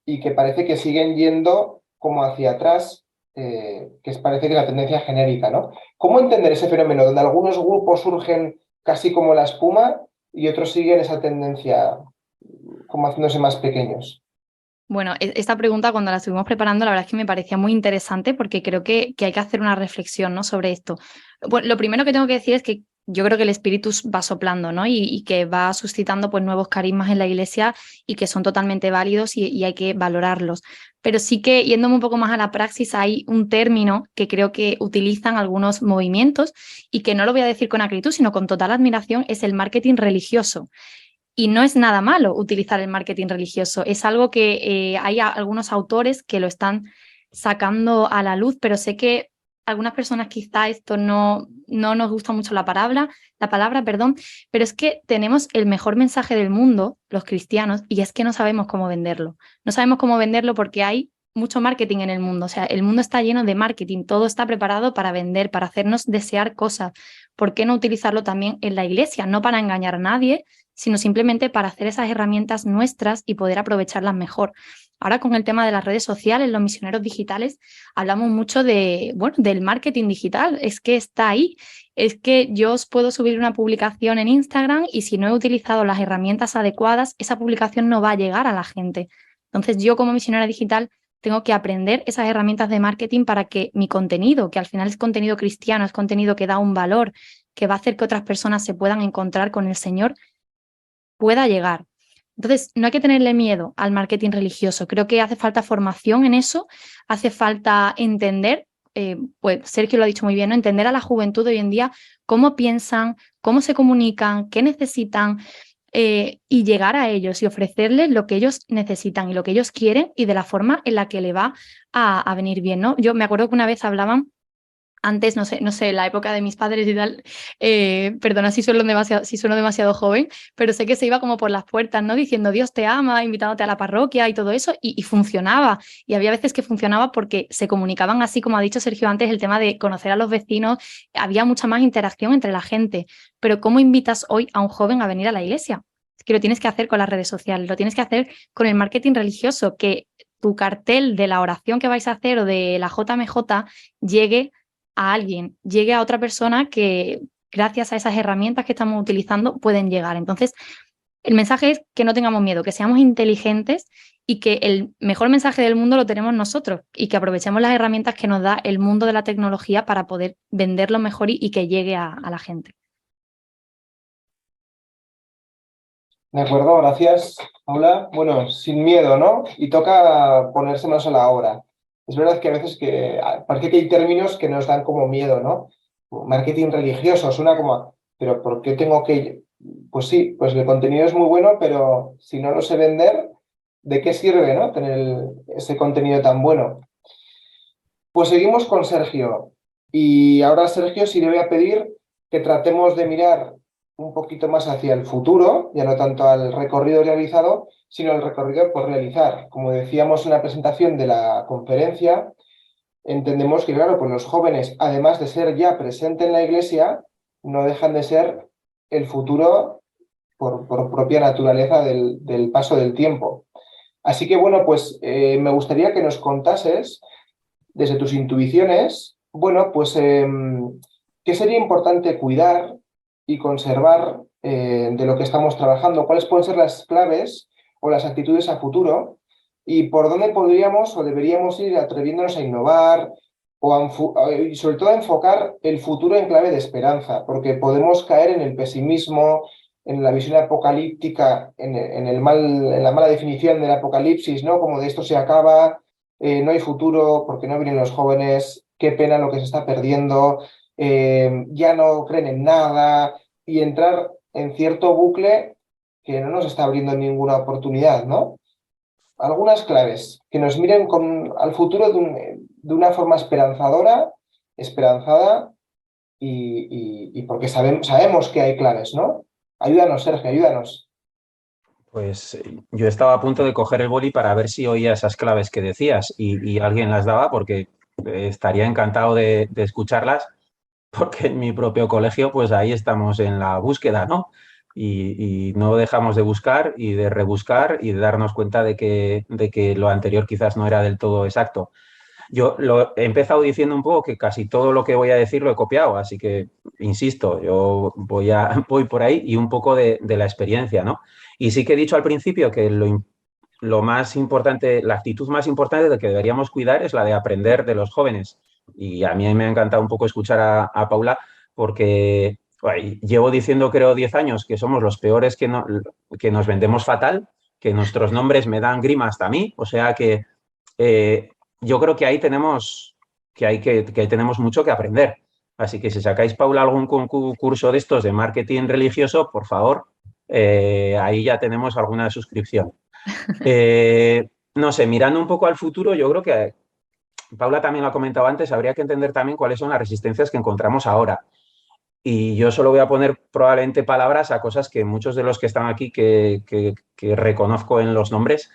Speaker 1: y que parece que siguen yendo como hacia atrás, parece que es la tendencia genérica, ¿no? ¿Cómo entender ese fenómeno donde algunos grupos surgen casi como la espuma y otros siguen esa tendencia como haciéndose más pequeños?
Speaker 3: Bueno, esta pregunta cuando la estuvimos preparando, la verdad es que me parecía muy interesante porque creo que hay que hacer una reflexión, ¿no?, sobre esto. Bueno, lo primero que tengo que decir es que yo creo que el espíritu va soplando, ¿no? Y que va suscitando pues nuevos carismas en la iglesia y que son totalmente válidos y hay que valorarlos. Pero sí que yéndome un poco más a la praxis, hay un término que creo que utilizan algunos movimientos y que no lo voy a decir con acritud, sino con total admiración, es el marketing religioso. Y no es nada malo utilizar el marketing religioso, es algo que hay algunos autores que lo están sacando a la luz, pero sé que algunas personas quizá esto no nos gusta mucho la palabra, perdón, pero es que tenemos el mejor mensaje del mundo, los cristianos, y es que no sabemos cómo venderlo. No sabemos cómo venderlo porque hay mucho marketing en el mundo, o sea, el mundo está lleno de marketing, todo está preparado para vender, para hacernos desear cosas. ¿Por qué no utilizarlo también en la iglesia? No para engañar a nadie, sino simplemente para hacer esas herramientas nuestras y poder aprovecharlas mejor. Ahora con el tema de las redes sociales, los misioneros digitales, hablamos mucho del marketing digital, es que está ahí, es que yo os puedo subir una publicación en Instagram y si no he utilizado las herramientas adecuadas, esa publicación no va a llegar a la gente. Entonces yo como misionera digital tengo que aprender esas herramientas de marketing para que mi contenido, que al final es contenido cristiano, es contenido que da un valor, que va a hacer que otras personas se puedan encontrar con el Señor, pueda llegar. Entonces, no hay que tenerle miedo al marketing religioso. Creo que hace falta formación en eso, hace falta entender, pues Sergio lo ha dicho muy bien, ¿no?, entender a la juventud de hoy en día cómo piensan, cómo se comunican, qué necesitan, y llegar a ellos y ofrecerles lo que ellos necesitan y lo que ellos quieren y de la forma en la que le va a venir bien, ¿no? Yo me acuerdo que una vez hablaban antes, no sé, la época de mis padres y tal, perdona si sueno demasiado joven, pero sé que se iba como por las puertas, ¿no?, diciendo Dios te ama, invitándote a la parroquia y todo eso, y funcionaba. Y había veces que funcionaba porque se comunicaban así, como ha dicho Sergio antes, el tema de conocer a los vecinos, había mucha más interacción entre la gente. Pero ¿cómo invitas hoy a un joven a venir a la iglesia? Es que lo tienes que hacer con las redes sociales, lo tienes que hacer con el marketing religioso, que tu cartel de la oración que vais a hacer o de la JMJ llegue a alguien, llegue a otra persona que gracias a esas herramientas que estamos utilizando pueden llegar. Entonces, el mensaje es que no tengamos miedo, que seamos inteligentes y que el mejor mensaje del mundo lo tenemos nosotros y que aprovechemos las herramientas que nos da el mundo de la tecnología para poder venderlo mejor y que llegue a la gente.
Speaker 1: De acuerdo, gracias, Paula. Bueno, sin miedo, ¿no? Y toca ponerse más a la obra. Es verdad que a veces parece que hay términos que nos dan como miedo, ¿no? Marketing religioso, suena como, pero ¿por qué tengo que...? Pues sí, pues el contenido es muy bueno, pero si no lo sé vender, ¿de qué sirve, no?, tener ese contenido tan bueno? Pues seguimos con Sergio. Y ahora, Sergio, sí le voy a pedir que tratemos de mirar un poquito más hacia el futuro, ya no tanto al recorrido realizado, sino al recorrido por realizar. Como decíamos en la presentación de la conferencia, entendemos que, claro, pues los jóvenes, además de ser ya presente en la iglesia, no dejan de ser el futuro por propia naturaleza del paso del tiempo. Así que, bueno, pues me gustaría que nos contases, desde tus intuiciones, bueno, pues qué sería importante cuidar y conservar de lo que estamos trabajando, cuáles pueden ser las claves o las actitudes a futuro y por dónde podríamos o deberíamos ir atreviéndonos a innovar y sobre todo a enfocar el futuro en clave de esperanza, porque podemos caer en el pesimismo, en la visión apocalíptica, en la mala definición del apocalipsis, ¿no? Como de esto se acaba, no hay futuro porque no vienen los jóvenes, qué pena lo que se está perdiendo, ya no creen en nada y entrar en cierto bucle que no nos está abriendo ninguna oportunidad, ¿no? Algunas claves que nos miren al futuro de una forma esperanzada y porque sabemos que hay claves, ¿no? Ayúdanos, Sergio, ayúdanos.
Speaker 2: Pues yo estaba a punto de coger el boli para ver si oía esas claves que decías y alguien las daba porque estaría encantado de escucharlas porque en mi propio colegio pues ahí estamos en la búsqueda, ¿no? Y no dejamos de buscar y de rebuscar y de darnos cuenta de que lo anterior quizás no era del todo exacto. Yo lo he empezado diciendo un poco que casi todo lo que voy a decir lo he copiado, así que insisto, yo voy por ahí y un poco de la experiencia, ¿no? Y sí que he dicho al principio que lo más importante, la actitud más importante de que deberíamos cuidar es la de aprender de los jóvenes. Y a mí me ha encantado un poco escuchar a Paula porque llevo diciendo, creo, 10 años que somos los peores que nos vendemos fatal, que nuestros nombres me dan grima hasta a mí, o sea que eh, yo creo que ahí tenemos que ahí tenemos mucho que aprender. Así que si sacáis, Paula, algún curso de estos de marketing religioso, por favor, ahí ya tenemos alguna suscripción. No sé, mirando un poco al futuro, yo creo que Paula también lo ha comentado antes, habría que entender también cuáles son las resistencias que encontramos ahora. Y yo solo voy a poner probablemente palabras a cosas que muchos de los que están aquí, que reconozco en los nombres,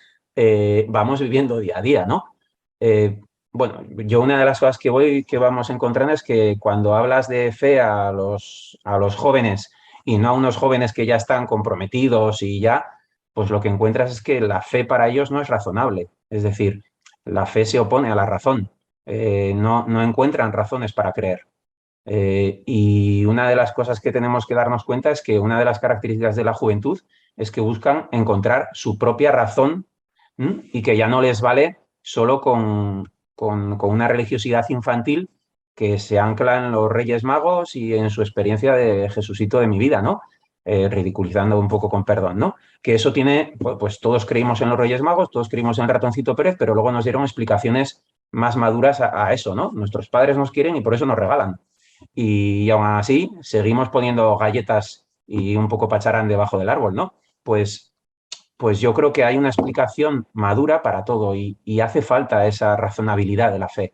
Speaker 2: vamos viviendo día a día, ¿no? Eh, bueno, yo una de las cosas que vamos encontrando es que cuando hablas de fe a los jóvenes y no a unos jóvenes que ya están comprometidos y ya, pues lo que encuentras es que la fe para ellos no es razonable. Es decir, la fe se opone a la razón. No encuentran razones para creer. Y una de las cosas que tenemos que darnos cuenta es que una de las características de la juventud es que buscan encontrar su propia razón, ¿m? Y que ya no les vale solo con una religiosidad infantil que se ancla en los Reyes Magos y en su experiencia de Jesucito de mi vida, ¿no? Ridiculizando un poco con perdón, ¿no? Que eso tiene, pues todos creímos en los Reyes Magos, todos creímos en el ratoncito Pérez, pero luego nos dieron explicaciones más maduras a eso, ¿no? Nuestros padres nos quieren y por eso nos regalan. Y aún así seguimos poniendo galletas y un poco pacharán debajo del árbol, ¿no? Pues, pues yo creo que hay una explicación madura para todo y hace falta esa razonabilidad de la fe.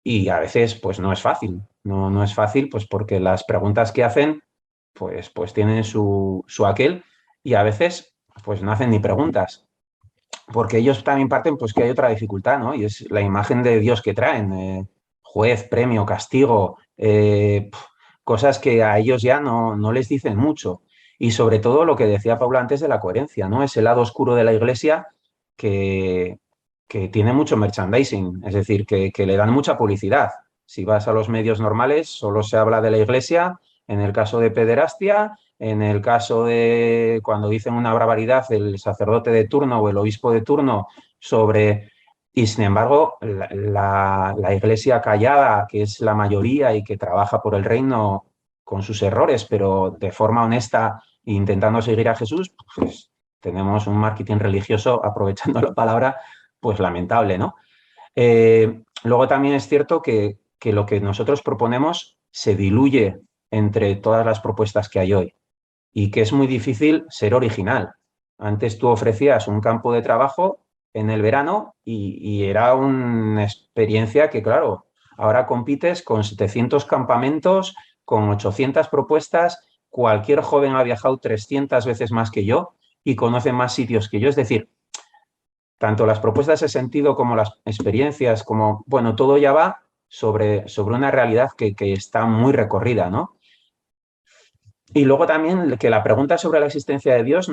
Speaker 2: Y a veces pues no es fácil, no es fácil pues porque las preguntas que hacen pues tienen su aquel y a veces pues no hacen ni preguntas, porque ellos también parten pues que hay otra dificultad, ¿no? Y es la imagen de Dios que traen, juez, premio, castigo, cosas que a ellos ya no les dicen mucho. Y sobre todo lo que decía Paula antes de la coherencia, ¿no? Ese lado oscuro de la iglesia que, que tiene mucho merchandising, es decir, que le dan mucha publicidad. Si vas a los medios normales, solo se habla de la iglesia, en el caso de pederastia, en el caso de cuando dicen una barbaridad el sacerdote de turno o el obispo de turno sobre... Y sin embargo, la iglesia callada, que es la mayoría y que trabaja por el reino con sus errores, pero de forma honesta, intentando seguir a Jesús, pues tenemos un marketing religioso, aprovechando la palabra, pues lamentable, ¿no? Luego también es cierto que lo que nosotros proponemos se diluye entre todas las propuestas que hay hoy y que es muy difícil ser original. Antes tú ofrecías un campo de trabajo en el verano y era una experiencia que, claro, ahora compites con 700 campamentos, con 800 propuestas, cualquier joven ha viajado 300 veces más que yo y conoce más sitios que yo. Es decir, tanto las propuestas de sentido como las experiencias, como, bueno, todo ya va sobre una realidad que está muy recorrida, ¿no? Y luego también que la pregunta sobre la existencia de Dios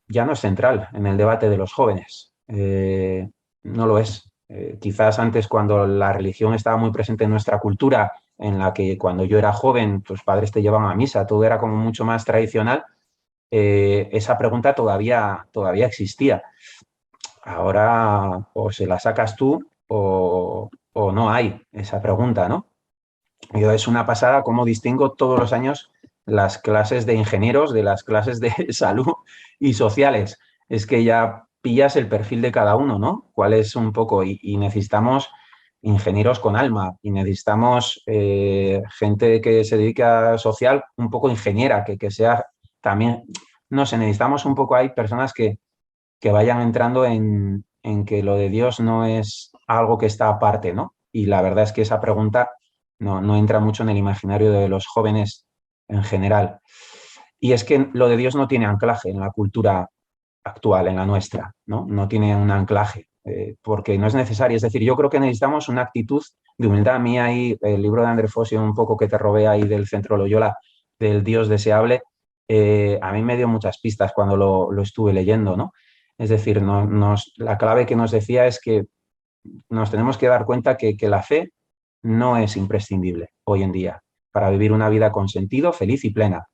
Speaker 2: ya no es central en el debate de los jóvenes. No lo es. Quizás antes, cuando la religión estaba muy presente en nuestra cultura, en la que cuando yo era joven, tus padres te llevaban a misa, todo era como mucho más tradicional, esa pregunta todavía existía. Ahora o se la sacas tú o no hay esa pregunta, ¿no? Yo es una pasada cómo distingo todos los años las clases de ingenieros de las clases de salud y sociales. Es que ya pillas el perfil de cada uno, ¿no? Cuál es un poco, y necesitamos ingenieros con alma, y necesitamos gente que se dedique a social, un poco ingeniera, que sea también, no sé, necesitamos un poco, hay personas que vayan entrando en que lo de Dios no es algo que está aparte, ¿no? Y la verdad es que esa pregunta no entra mucho en el imaginario de los jóvenes en general. Y es que lo de Dios no tiene anclaje en la cultura actual, en la nuestra, ¿no? No tiene un anclaje, porque no es necesario. Es decir, yo creo que necesitamos una actitud de humildad. A mí ahí, el libro de André Fossi, un poco que te robé ahí del Centro Loyola, del Dios deseable, a mí me dio muchas pistas cuando lo estuve leyendo, ¿no? Es decir, la clave que nos decía es que nos tenemos que dar cuenta que la fe no es imprescindible hoy en día para vivir una vida con sentido, feliz y plena,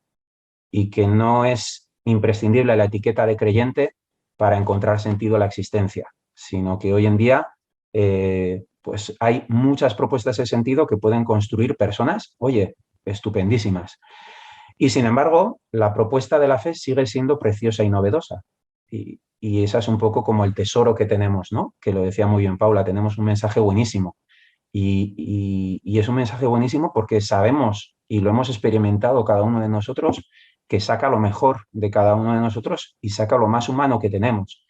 Speaker 2: y que no es imprescindible la etiqueta de creyente para encontrar sentido a la existencia, sino que hoy en día pues hay muchas propuestas de sentido que pueden construir personas, oye, estupendísimas. Y sin embargo, la propuesta de la fe sigue siendo preciosa y novedosa. Y esa es un poco como el tesoro que tenemos, ¿no? Que lo decía muy bien Paula, tenemos un mensaje buenísimo. Y es un mensaje buenísimo porque sabemos y lo hemos experimentado cada uno de nosotros, que saca lo mejor de cada uno de nosotros y saca lo más humano que tenemos.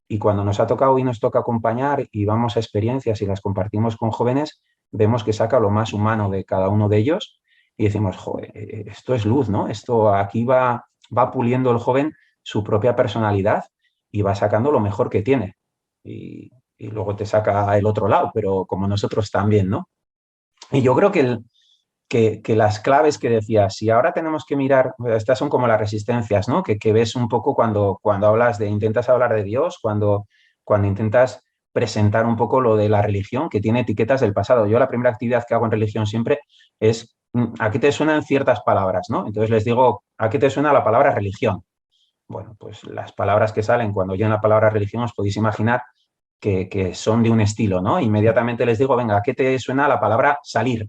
Speaker 2: Y cuando nos ha tocado y nos toca acompañar y vamos a experiencias y las compartimos con jóvenes, vemos que saca lo más humano de cada uno de ellos y decimos, joder, esto es luz, ¿no? Esto aquí va puliendo el joven su propia personalidad y va sacando lo mejor que tiene. Y luego te saca el otro lado, pero como nosotros también, ¿no? Y yo creo que las claves que decías, si ahora tenemos que mirar, estas son como las resistencias, ¿no? Que ves un poco cuando intentas hablar de Dios, cuando intentas presentar un poco lo de la religión, que tiene etiquetas del pasado. Yo la primera actividad que hago en religión siempre es, ¿a qué te suenan ciertas palabras, no? Entonces les digo, ¿a qué te suena la palabra religión? Bueno, pues las palabras que salen cuando oyen la palabra religión os podéis imaginar que son de un estilo, ¿no? Inmediatamente les digo, venga, ¿a qué te suena la palabra salir?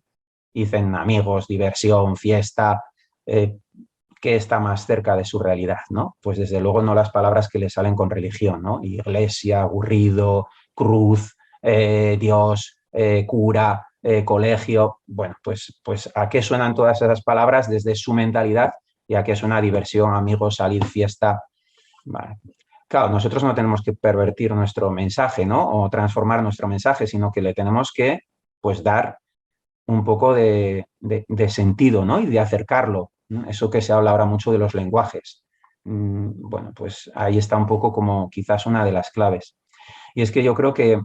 Speaker 2: Dicen amigos, diversión, fiesta, ¿qué está más cerca de su realidad, ¿no? Pues desde luego no las palabras que le salen con religión, ¿no? Iglesia, aburrido, cruz, Dios, cura, colegio. Bueno, pues ¿a qué suenan todas esas palabras desde su mentalidad y a qué suena diversión, amigos, salir, fiesta? Vale. Claro, nosotros no tenemos que pervertir nuestro mensaje, ¿no? O transformar nuestro mensaje, sino que le tenemos que, pues, dar un poco de sentido, ¿no? Y de acercarlo, ¿no? Eso que se habla ahora mucho de los lenguajes. Bueno, pues ahí está un poco como quizás una de las claves. Y es que yo creo que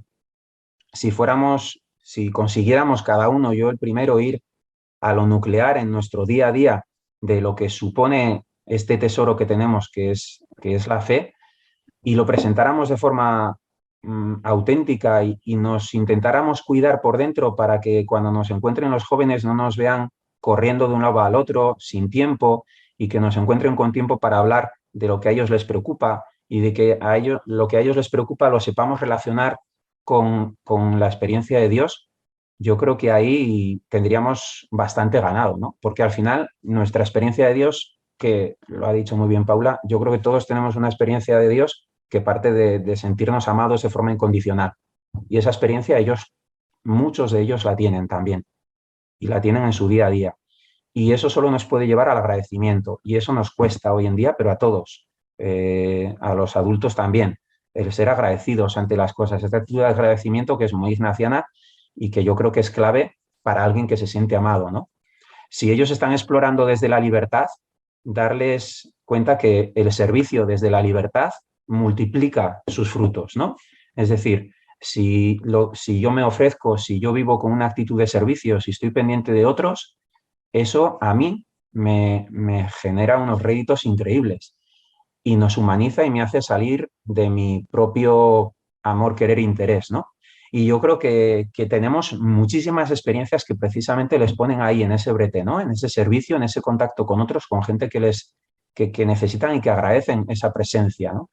Speaker 2: si consiguiéramos cada uno, yo el primero, ir a lo nuclear en nuestro día a día de lo que supone este tesoro que tenemos, que es la fe, y lo presentáramos de forma auténtica y nos intentáramos cuidar por dentro para que cuando nos encuentren los jóvenes no nos vean corriendo de un lado al otro sin tiempo, y que nos encuentren con tiempo para hablar de lo que a ellos les preocupa, y de que lo que a ellos les preocupa lo sepamos relacionar con la experiencia de Dios. Yo creo que ahí tendríamos bastante ganado, ¿no? Porque al final nuestra experiencia de Dios, que lo ha dicho muy bien Paula, yo creo que todos tenemos una experiencia de Dios que parte de sentirnos amados de forma incondicional. Y esa experiencia muchos de ellos la tienen también, y la tienen en su día a día. Y eso solo nos puede llevar al agradecimiento, y eso nos cuesta hoy en día, pero a todos, a los adultos también, el ser agradecidos ante las cosas, esta actitud de agradecimiento que es muy ignaciana y que yo creo que es clave para alguien que se siente amado, ¿no? Si ellos están explorando desde la libertad, darles cuenta que el servicio desde la libertad multiplica sus frutos, ¿no? Es decir, si yo me ofrezco, si yo vivo con una actitud de servicio, si estoy pendiente de otros, eso a mí me genera unos réditos increíbles y nos humaniza y me hace salir de mi propio amor, querer, interés, ¿no? Y yo creo que tenemos muchísimas experiencias que precisamente les ponen ahí en ese brete, ¿no? En ese servicio, en ese contacto con otros, con gente que necesitan y que agradecen esa presencia, ¿no?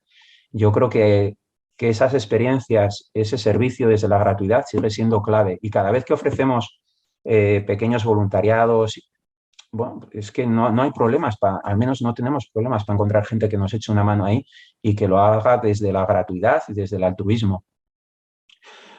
Speaker 2: Yo creo que esas experiencias, ese servicio desde la gratuidad sigue siendo clave. Y cada vez que ofrecemos pequeños voluntariados, bueno, es que no hay problemas, al menos no tenemos problemas para encontrar gente que nos eche una mano ahí y que lo haga desde la gratuidad y desde el altruismo.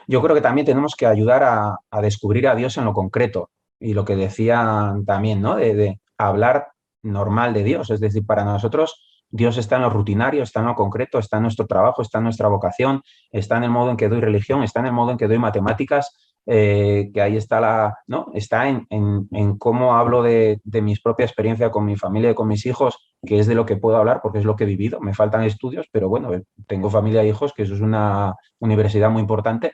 Speaker 2: Yo creo que también tenemos que ayudar a descubrir a Dios en lo concreto y lo que decían también, ¿no? De hablar normal de Dios. Es decir, para nosotros Dios está en lo rutinario, está en lo concreto, está en nuestro trabajo, está en nuestra vocación, está en el modo en que doy religión, está en el modo en que doy matemáticas, que ahí está ¿no? Está en cómo hablo de mi propia experiencia con mi familia y con mis hijos, que es de lo que puedo hablar porque es lo que he vivido. Me faltan estudios, pero bueno, tengo familia e hijos, que eso es una universidad muy importante.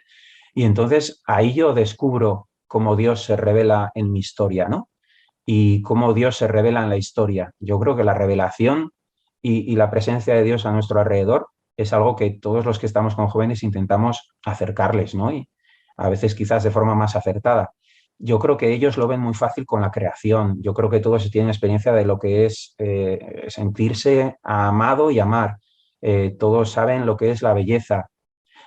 Speaker 2: Y entonces ahí yo descubro cómo Dios se revela en mi historia, ¿no? Y cómo Dios se revela en la historia. Yo creo que la revelación y la presencia de Dios a nuestro alrededor es algo que todos los que estamos con jóvenes intentamos acercarles, ¿no? Y a veces quizás de forma más acertada. Yo creo que ellos lo ven muy fácil con la creación. Yo creo que todos tienen experiencia de lo que es sentirse amado y amar. Todos saben lo que es la belleza.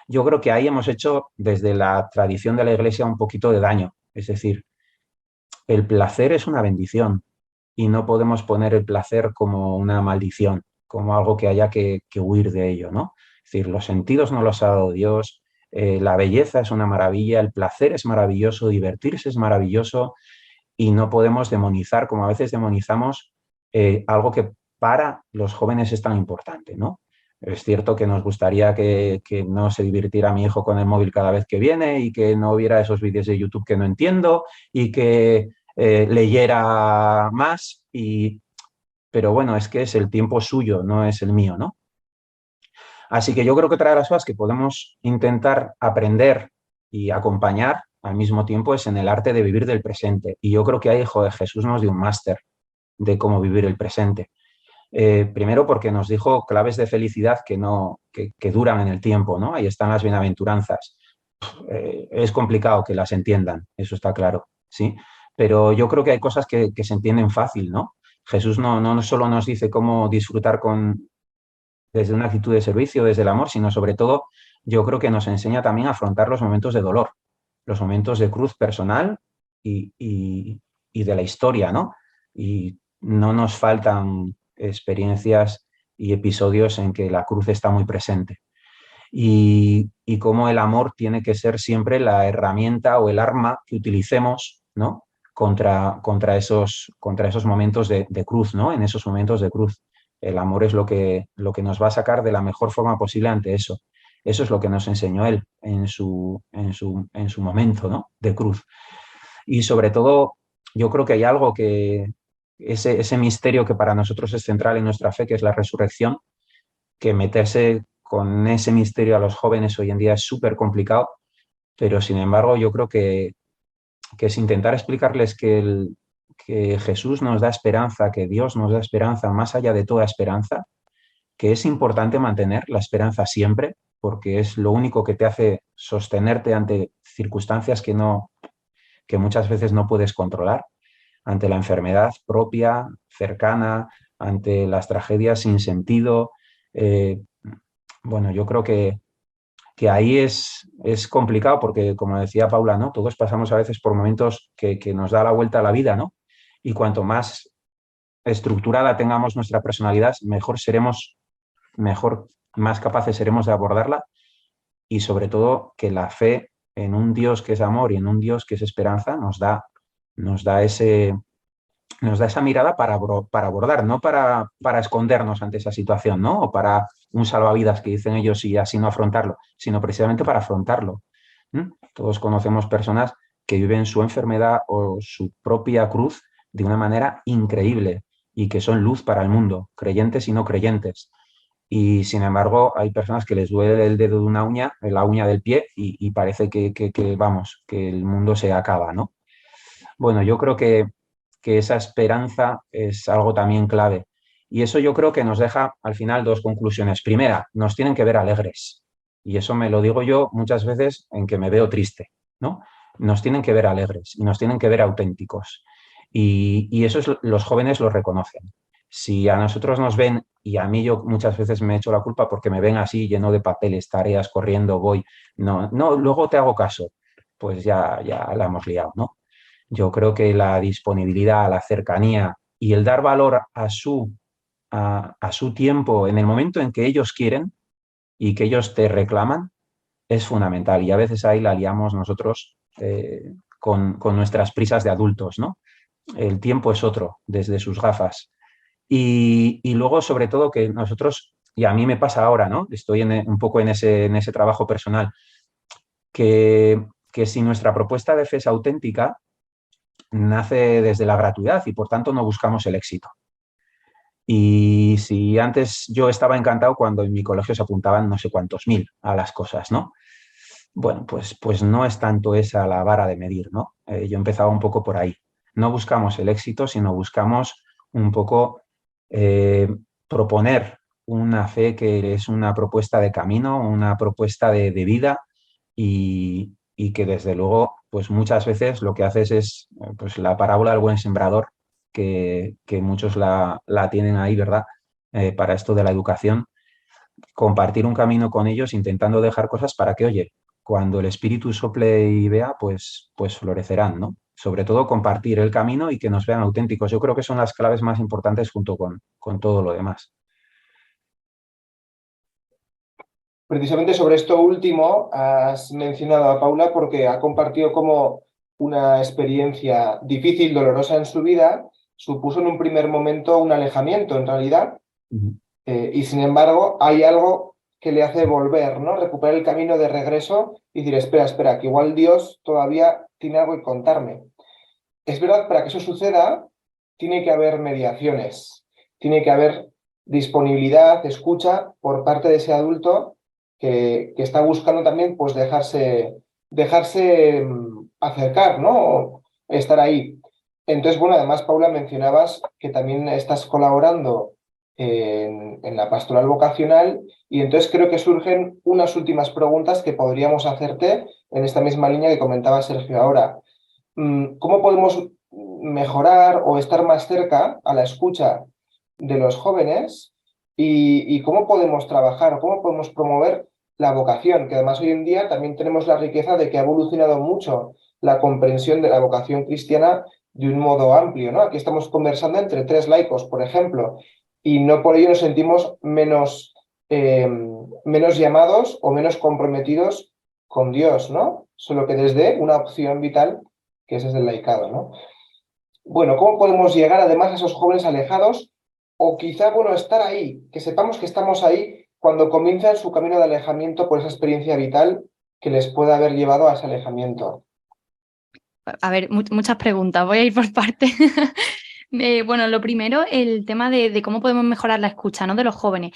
Speaker 2: Yo creo que ahí hemos hecho desde la tradición de la Iglesia un poquito de daño. Es decir, el placer es una bendición y no podemos poner el placer como una maldición, como algo que haya que huir de ello, ¿no? Es decir, los sentidos nos los ha dado Dios, la belleza es una maravilla, el placer es maravilloso, divertirse es maravilloso y no podemos demonizar, como a veces demonizamos, algo que para los jóvenes es tan importante, ¿no? Es cierto que nos gustaría que no se divirtiera mi hijo con el móvil cada vez que viene y que no viera esos vídeos de YouTube que no entiendo y que leyera más, pero bueno, es que es el tiempo suyo, no es el mío, ¿no? Así que yo creo que otra de las cosas que podemos intentar aprender y acompañar al mismo tiempo es en el arte de vivir del presente. Y yo creo que ahí, joder, Jesús nos dio un máster de cómo vivir el presente. Primero porque nos dijo claves de felicidad que duran en el tiempo, ¿no? Ahí están las bienaventuranzas. Es complicado que las entiendan, eso está claro, ¿sí? Pero yo creo que hay cosas que se entienden fácil, ¿no? Jesús no solo nos dice cómo disfrutar desde una actitud de servicio, desde el amor, sino sobre todo yo creo que nos enseña también a afrontar los momentos de dolor, los momentos de cruz personal y de la historia, ¿no? Y no nos faltan experiencias y episodios en que la cruz está muy presente. Y cómo el amor tiene que ser siempre la herramienta o el arma que utilicemos, ¿no? contra esos momentos de cruz, ¿no? En esos momentos de cruz. El amor es lo que nos va a sacar de la mejor forma posible ante eso. Eso es lo que nos enseñó él en su momento, ¿no? De cruz. Y sobre todo, yo creo que hay algo ese misterio que para nosotros es central en nuestra fe, que es la resurrección, que meterse con ese misterio a los jóvenes hoy en día es súper complicado, pero sin embargo yo creo que es intentar explicarles que Jesús nos da esperanza, que Dios nos da esperanza más allá de toda esperanza, que es importante mantener la esperanza siempre, porque es lo único que te hace sostenerte ante circunstancias que muchas veces no puedes controlar, ante la enfermedad propia, cercana, ante las tragedias sin sentido. Bueno, yo creo que ahí es complicado porque, como decía Paula, ¿no? Todos pasamos a veces por momentos que nos da la vuelta a la vida, ¿no? Y cuanto más estructurada tengamos nuestra personalidad, más capaces seremos de abordarla y sobre todo que la fe en un Dios que es amor y en un Dios que es esperanza nos da esa mirada para abordar, no para escondernos ante esa situación, ¿no? O para un salvavidas que dicen ellos y así no afrontarlo, sino precisamente para afrontarlo. Todos conocemos personas que viven su enfermedad o su propia cruz de una manera increíble y que son luz para el mundo, creyentes y no creyentes. Y sin embargo, hay personas que les duele el dedo de una uña, la uña del pie, y parece vamos, que el mundo se acaba, ¿no? Bueno, yo creo que esa esperanza es algo también clave. Y eso yo creo que nos deja al final dos conclusiones. Primera, nos tienen que ver alegres. Y eso me lo digo yo muchas veces en que me veo triste, ¿no? Nos tienen que ver alegres y nos tienen que ver auténticos. Y eso los jóvenes lo reconocen. Si a nosotros nos ven, y a mí yo muchas veces me echo la culpa porque me ven así, lleno de papeles, tareas, corriendo, voy, no, luego te hago caso, pues ya la hemos liado, ¿no? Yo creo que la disponibilidad, la cercanía y el dar valor a su tiempo en el momento en que ellos quieren y que ellos te reclaman es fundamental. Y a veces ahí la liamos nosotros con nuestras prisas de adultos, ¿no? El tiempo es otro desde sus gafas. Y luego, sobre todo, que nosotros, y a mí me pasa ahora, ¿no? Estoy un poco en ese trabajo personal, que si nuestra propuesta de fe es auténtica, nace desde la gratuidad y por tanto no buscamos el éxito. Y si antes yo estaba encantado cuando en mi colegio se apuntaban no sé cuántos mil a las cosas, ¿no? Bueno, pues no es tanto esa la vara de medir, ¿no? Yo empezaba un poco por ahí. No buscamos el éxito, sino buscamos un poco eh, proponer una fe que es una propuesta de camino, una propuesta de vida y que desde luego, pues muchas veces lo que haces es pues la parábola del buen sembrador, que muchos la tienen ahí, ¿verdad? Para esto de la educación, compartir un camino con ellos intentando dejar cosas para que, oye, cuando el espíritu sople y vea, pues florecerán, ¿no? Sobre todo compartir el camino y que nos vean auténticos. Yo creo que son las claves más importantes junto con todo lo demás.
Speaker 1: Precisamente sobre esto último has mencionado a Paula porque ha compartido como una experiencia difícil, dolorosa en su vida, supuso en un primer momento un alejamiento en realidad, y sin embargo hay algo que le hace volver, ¿no? Recuperar el camino de regreso y decir, espera, que igual Dios todavía tiene algo que contarme. Es verdad, para que eso suceda, tiene que haber mediaciones, tiene que haber disponibilidad, escucha por parte de ese adulto que está buscando también pues dejarse acercar, ¿no? O estar ahí. Entonces, bueno, además, Paula, mencionabas que también estás colaborando en la pastoral vocacional y entonces creo que surgen unas últimas preguntas que podríamos hacerte en esta misma línea que comentaba Sergio ahora. ¿Cómo podemos mejorar o estar más cerca a la escucha de los jóvenes y cómo podemos trabajar o cómo podemos promover la vocación? Que además hoy en día también tenemos la riqueza de que ha evolucionado mucho la comprensión de la vocación cristiana de un modo amplio, ¿no? Aquí estamos conversando entre tres laicos, por ejemplo, y no por ello nos sentimos menos llamados o menos comprometidos con Dios, ¿no? Solo que desde una opción vital que ese es el laicado, ¿no? Bueno, ¿cómo podemos llegar además a esos jóvenes alejados? O quizá, bueno, estar ahí, que sepamos que estamos ahí cuando comienzan su camino de alejamiento por esa experiencia vital que les puede haber llevado a ese alejamiento.
Speaker 3: A ver, muchas preguntas, voy a ir por partes. Bueno, lo primero, el tema de cómo podemos mejorar la escucha, ¿no? De los jóvenes.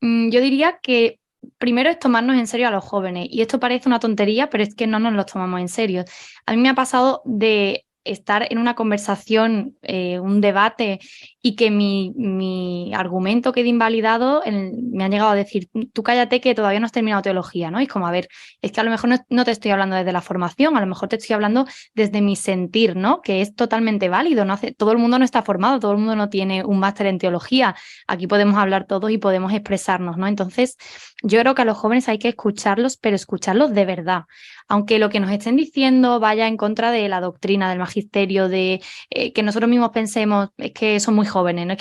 Speaker 3: Yo diría que primero es tomarnos en serio a los jóvenes. Y esto parece una tontería, pero es que no nos los tomamos en serio. A mí me ha pasado de estar en una conversación, un debate, y que mi argumento quede invalidado. Me han llegado a decir, tú cállate que todavía no has terminado teología, ¿no? Y es como, a ver, es que a lo mejor no te estoy hablando desde la formación, a lo mejor te estoy hablando desde mi sentir, ¿no? Que es totalmente válido, ¿no? Todo el mundo no está formado, todo el mundo no tiene un máster en teología. Aquí podemos hablar todos y podemos expresarnos, ¿no? Entonces, yo creo que a los jóvenes hay que escucharlos, pero escucharlos de verdad. Aunque lo que nos estén diciendo vaya en contra de la doctrina, del magisterio, de que nosotros mismos pensemos, es que son muy jóvenes, ¿no?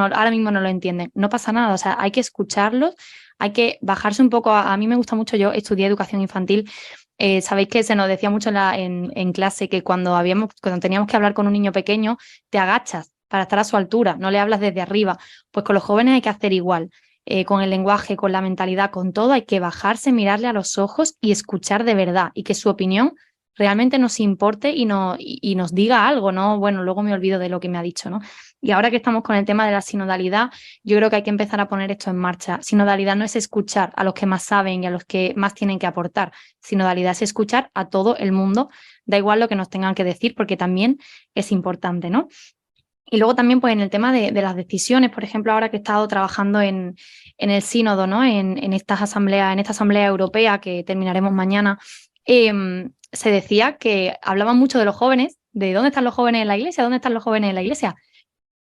Speaker 3: Ahora mismo no lo entienden. No pasa nada, o sea, hay que escucharlos, hay que bajarse un poco. A mí me gusta mucho, yo estudié educación infantil. Sabéis que se nos decía mucho en clase que cuando teníamos que hablar con un niño pequeño, te agachas para estar a su altura, no le hablas desde arriba. Pues con los jóvenes hay que hacer igual. Con el lenguaje, con la mentalidad, con todo, hay que bajarse, mirarle a los ojos y escuchar de verdad, y que su opinión realmente nos importe y nos diga algo, ¿no? Bueno, luego me olvido de lo que me ha dicho, ¿no? Y ahora que estamos con el tema de la sinodalidad, yo creo que hay que empezar a poner esto en marcha. Sinodalidad no es escuchar a los que más saben y a los que más tienen que aportar. Sinodalidad es escuchar a todo el mundo, da igual lo que nos tengan que decir, porque también es importante, ¿no? Y luego también, pues, en el tema de las decisiones, por ejemplo, ahora que he estado trabajando en el sínodo, ¿no? En esta asamblea europea que terminaremos mañana, se decía que hablaban mucho de los jóvenes, de dónde están los jóvenes en la iglesia, dónde están los jóvenes en la iglesia.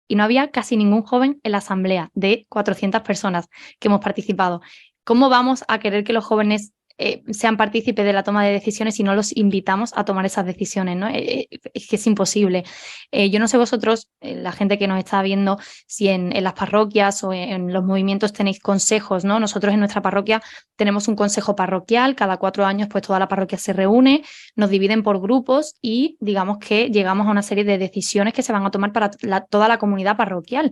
Speaker 3: Y no había casi ningún joven en la asamblea de 400 personas que hemos participado. ¿Cómo vamos a querer que los jóvenes sean partícipes de la toma de decisiones si no los invitamos a tomar esas decisiones, ¿no? Es que es imposible. Yo no sé vosotros, la gente que nos está viendo, si en las parroquias o en los movimientos tenéis consejos, ¿no? Nosotros en nuestra parroquia tenemos un consejo parroquial, cada 4 años pues toda la parroquia se reúne, nos dividen por grupos y digamos que llegamos a una serie de decisiones que se van a tomar para toda la comunidad parroquial.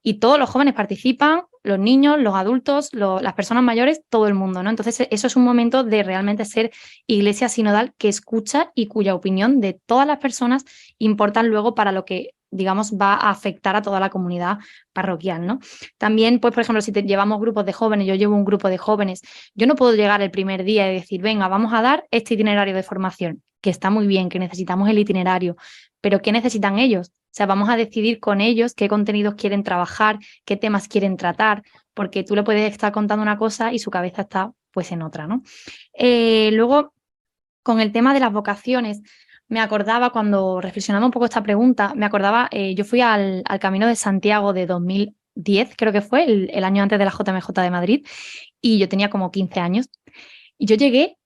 Speaker 3: Y todos los jóvenes participan, los niños, los adultos, las personas mayores, todo el mundo, ¿no? Entonces, eso es un momento de realmente ser iglesia sinodal que escucha y cuya opinión de todas las personas importan luego para lo que, digamos, va a afectar a toda la comunidad parroquial, ¿no? También, pues, por ejemplo, si llevamos grupos de jóvenes, yo llevo un grupo de jóvenes, yo no puedo llegar el primer día y decir, venga, vamos a dar este itinerario de formación, que está muy bien, que necesitamos el itinerario, pero ¿qué necesitan ellos? O sea, vamos a decidir con ellos qué contenidos quieren trabajar, qué temas quieren tratar, porque tú le puedes estar contando una cosa y su cabeza está pues en otra, ¿no? Luego, con el tema de las vocaciones, me acordaba cuando reflexionaba un poco esta pregunta, me acordaba, yo fui al Camino de Santiago de 2010, creo que fue, el año antes de la JMJ de Madrid, y yo tenía como 15 años. Y yo llegué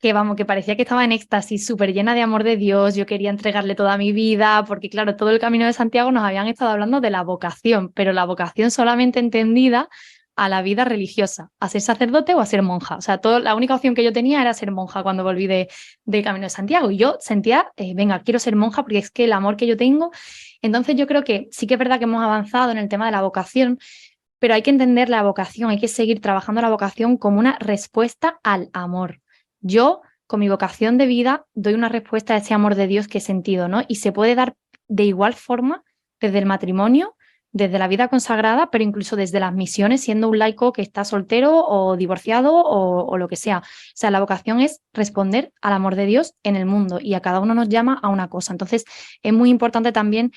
Speaker 3: que vamos, que parecía que estaba en éxtasis, súper llena de amor de Dios, yo quería entregarle toda mi vida, porque claro, todo el Camino de Santiago nos habían estado hablando de la vocación, pero la vocación solamente entendida a la vida religiosa, a ser sacerdote o a ser monja. O sea, la única opción que yo tenía era ser monja cuando volví del Camino de Santiago. Y yo sentía, venga, quiero ser monja porque es que el amor que yo tengo. Entonces yo creo que sí que es verdad que hemos avanzado en el tema de la vocación, pero hay que entender la vocación, hay que seguir trabajando la vocación como una respuesta al amor. Yo, con mi vocación de vida, doy una respuesta a ese amor de Dios que he sentido, ¿no? Y se puede dar de igual forma desde el matrimonio, desde la vida consagrada, pero incluso desde las misiones, siendo un laico que está soltero o divorciado o lo que sea. O sea, la vocación es responder al amor de Dios en el mundo y a cada uno nos llama a una cosa. Entonces, es muy importante también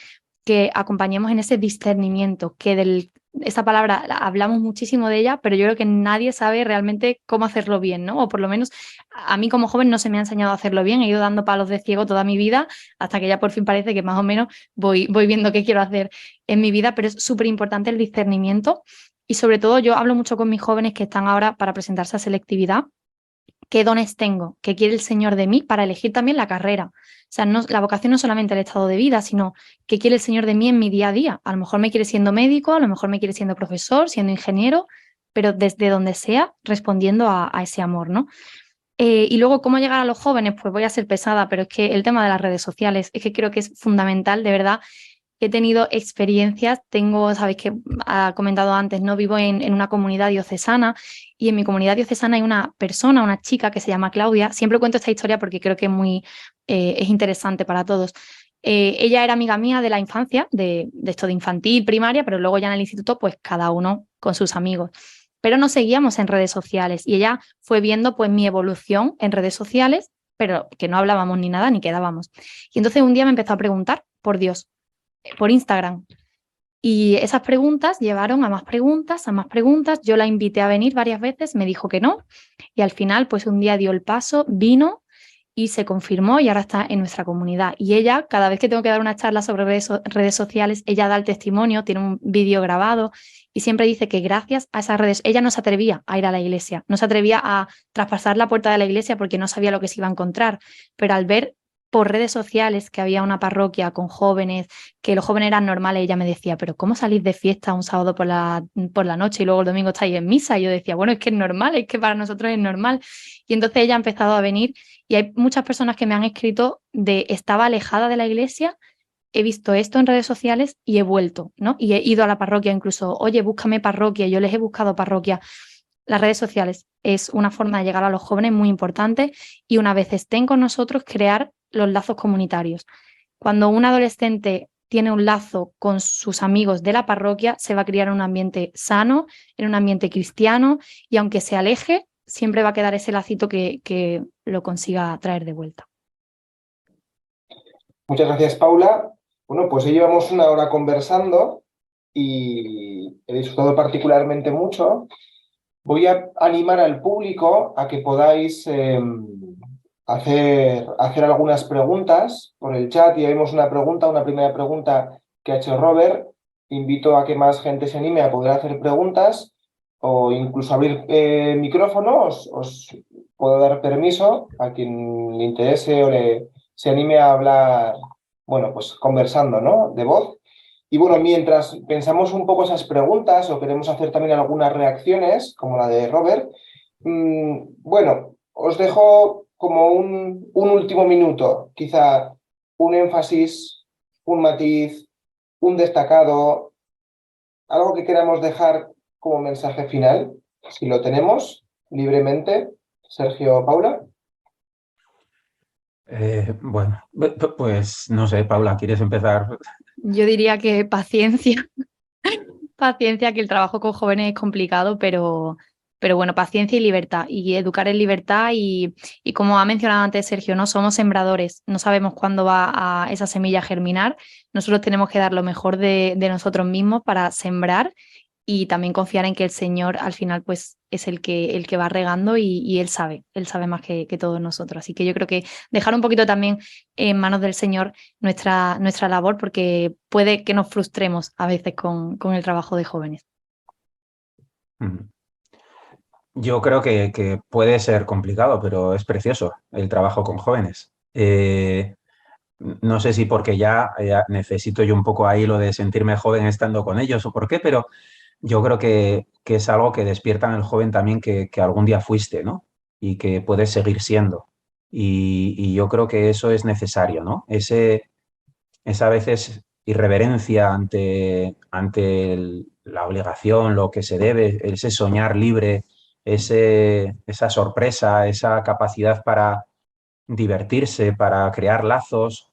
Speaker 3: que acompañemos en ese discernimiento, que esa palabra hablamos muchísimo de ella, pero yo creo que nadie sabe realmente cómo hacerlo bien, ¿no? O por lo menos a mí como joven no se me ha enseñado a hacerlo bien, he ido dando palos de ciego toda mi vida hasta que ya por fin parece que más o menos voy viendo qué quiero hacer en mi vida, pero es súper importante el discernimiento y sobre todo yo hablo mucho con mis jóvenes que están ahora para presentarse a selectividad. ¿Qué dones tengo? ¿Qué quiere el Señor de mí para elegir también la carrera? O sea, la vocación no es solamente el estado de vida, sino qué quiere el Señor de mí en mi día a día. A lo mejor me quiere siendo médico, a lo mejor me quiere siendo profesor, siendo ingeniero, pero desde donde sea, respondiendo a ese amor, ¿no? Y luego, ¿cómo llegar a los jóvenes? Pues voy a ser pesada, pero es que el tema de las redes sociales es que creo que es fundamental, de verdad. He tenido experiencias, sabéis que ha comentado antes, ¿no? Vivo en una comunidad diocesana y en mi comunidad diocesana hay una persona, una chica que se llama Claudia. Siempre cuento esta historia porque creo que es interesante para todos. Ella era amiga mía de la infancia, de esto de infantil, primaria, pero luego ya en el instituto, pues cada uno con sus amigos. Pero nos seguíamos en redes sociales y ella fue viendo pues mi evolución en redes sociales, pero que no hablábamos ni nada ni quedábamos. Y entonces un día me empezó a preguntar por Dios, por Instagram. Y esas preguntas llevaron a más preguntas, a más preguntas. Yo la invité a venir varias veces, me dijo que no. Y al final, pues un día dio el paso, vino y se confirmó y ahora está en nuestra comunidad. Y ella, cada vez que tengo que dar una charla sobre redes sociales, ella da el testimonio, tiene un vídeo grabado y siempre dice que gracias a esas redes, ella no se atrevía a ir a la iglesia, no se atrevía a traspasar la puerta de la iglesia porque no sabía lo que se iba a encontrar. Pero al ver por redes sociales que había una parroquia con jóvenes, que los jóvenes eran normales, ella me decía, pero ¿cómo salís de fiesta un sábado por la noche y luego el domingo estáis en misa? Y yo decía, bueno, es que es normal, es que para nosotros es normal. Y entonces ella ha empezado a venir y hay muchas personas que me han escrito estaba alejada de la iglesia, he visto esto en redes sociales y he vuelto, ¿no? Y he ido a la parroquia incluso, oye, búscame parroquia, yo les he buscado parroquia. las redes sociales es una forma de llegar a los jóvenes muy importante y una vez estén con nosotros, crear los lazos comunitarios. Cuando un adolescente tiene un lazo con sus amigos de la parroquia, se va a criar en un ambiente sano, en un ambiente cristiano, y aunque se aleje, siempre va a quedar ese lacito que lo consiga traer de vuelta.
Speaker 1: Muchas gracias, Paula. Bueno, pues ya llevamos una hora conversando y he disfrutado particularmente mucho. Voy a animar al público a que podáis hacer algunas preguntas por el chat. Ya vemos una primera pregunta que ha hecho Robert. Invito a que más gente se anime a poder hacer preguntas o incluso abrir micrófono. Os puedo dar permiso a quien le interese o se anime a hablar, bueno, pues conversando, ¿no? De voz. Y bueno, mientras pensamos un poco esas preguntas o queremos hacer también algunas reacciones, como la de Robert, bueno, os dejo como un último minuto, quizá un énfasis, un matiz, un destacado, algo que queramos dejar como mensaje final, si lo tenemos libremente. Sergio, Paula.
Speaker 2: Bueno, pues no sé, Paula, ¿quieres empezar?
Speaker 3: Yo diría que paciencia, paciencia, que el trabajo con jóvenes es complicado, pero bueno, paciencia y libertad, y educar en libertad y como ha mencionado antes Sergio, no somos sembradores, no sabemos cuándo va a esa semilla a germinar, nosotros tenemos que dar lo mejor de nosotros mismos para sembrar y también confiar en que el Señor al final pues es el que va regando y Él sabe más que todos nosotros. Así que yo creo que dejar un poquito también en manos del Señor nuestra labor, porque puede que nos frustremos a veces con el trabajo de jóvenes.
Speaker 2: Mm. Yo creo que puede ser complicado, pero es precioso el trabajo con jóvenes. No sé si porque ya necesito yo un poco ahí lo de sentirme joven estando con ellos o por qué, pero yo creo que es algo que despierta en el joven también que algún día fuiste, ¿no? Y que puedes seguir siendo. Y yo creo que eso es necesario, ¿no? Esa a veces irreverencia ante la obligación, lo que se debe, ese soñar libre, esa sorpresa, esa capacidad para divertirse, para crear lazos.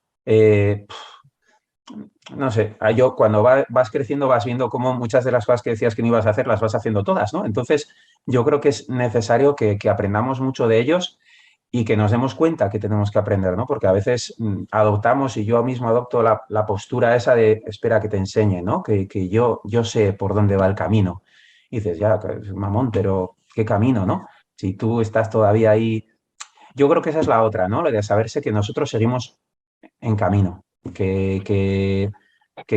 Speaker 2: No sé, yo cuando vas creciendo vas viendo cómo muchas de las cosas que decías que no ibas a hacer las vas haciendo todas, ¿no? Entonces, yo creo que es necesario que aprendamos mucho de ellos y que nos demos cuenta que tenemos que aprender, ¿no? Porque a veces adoptamos y yo mismo adopto la postura esa de espera que te enseñe, ¿no? Que yo sé por dónde va el camino. Y dices, ya, mamón, pero ¿qué camino, no? Si tú estás todavía ahí. Yo creo que esa es la otra, ¿no? Lo de saberse que nosotros seguimos en camino, que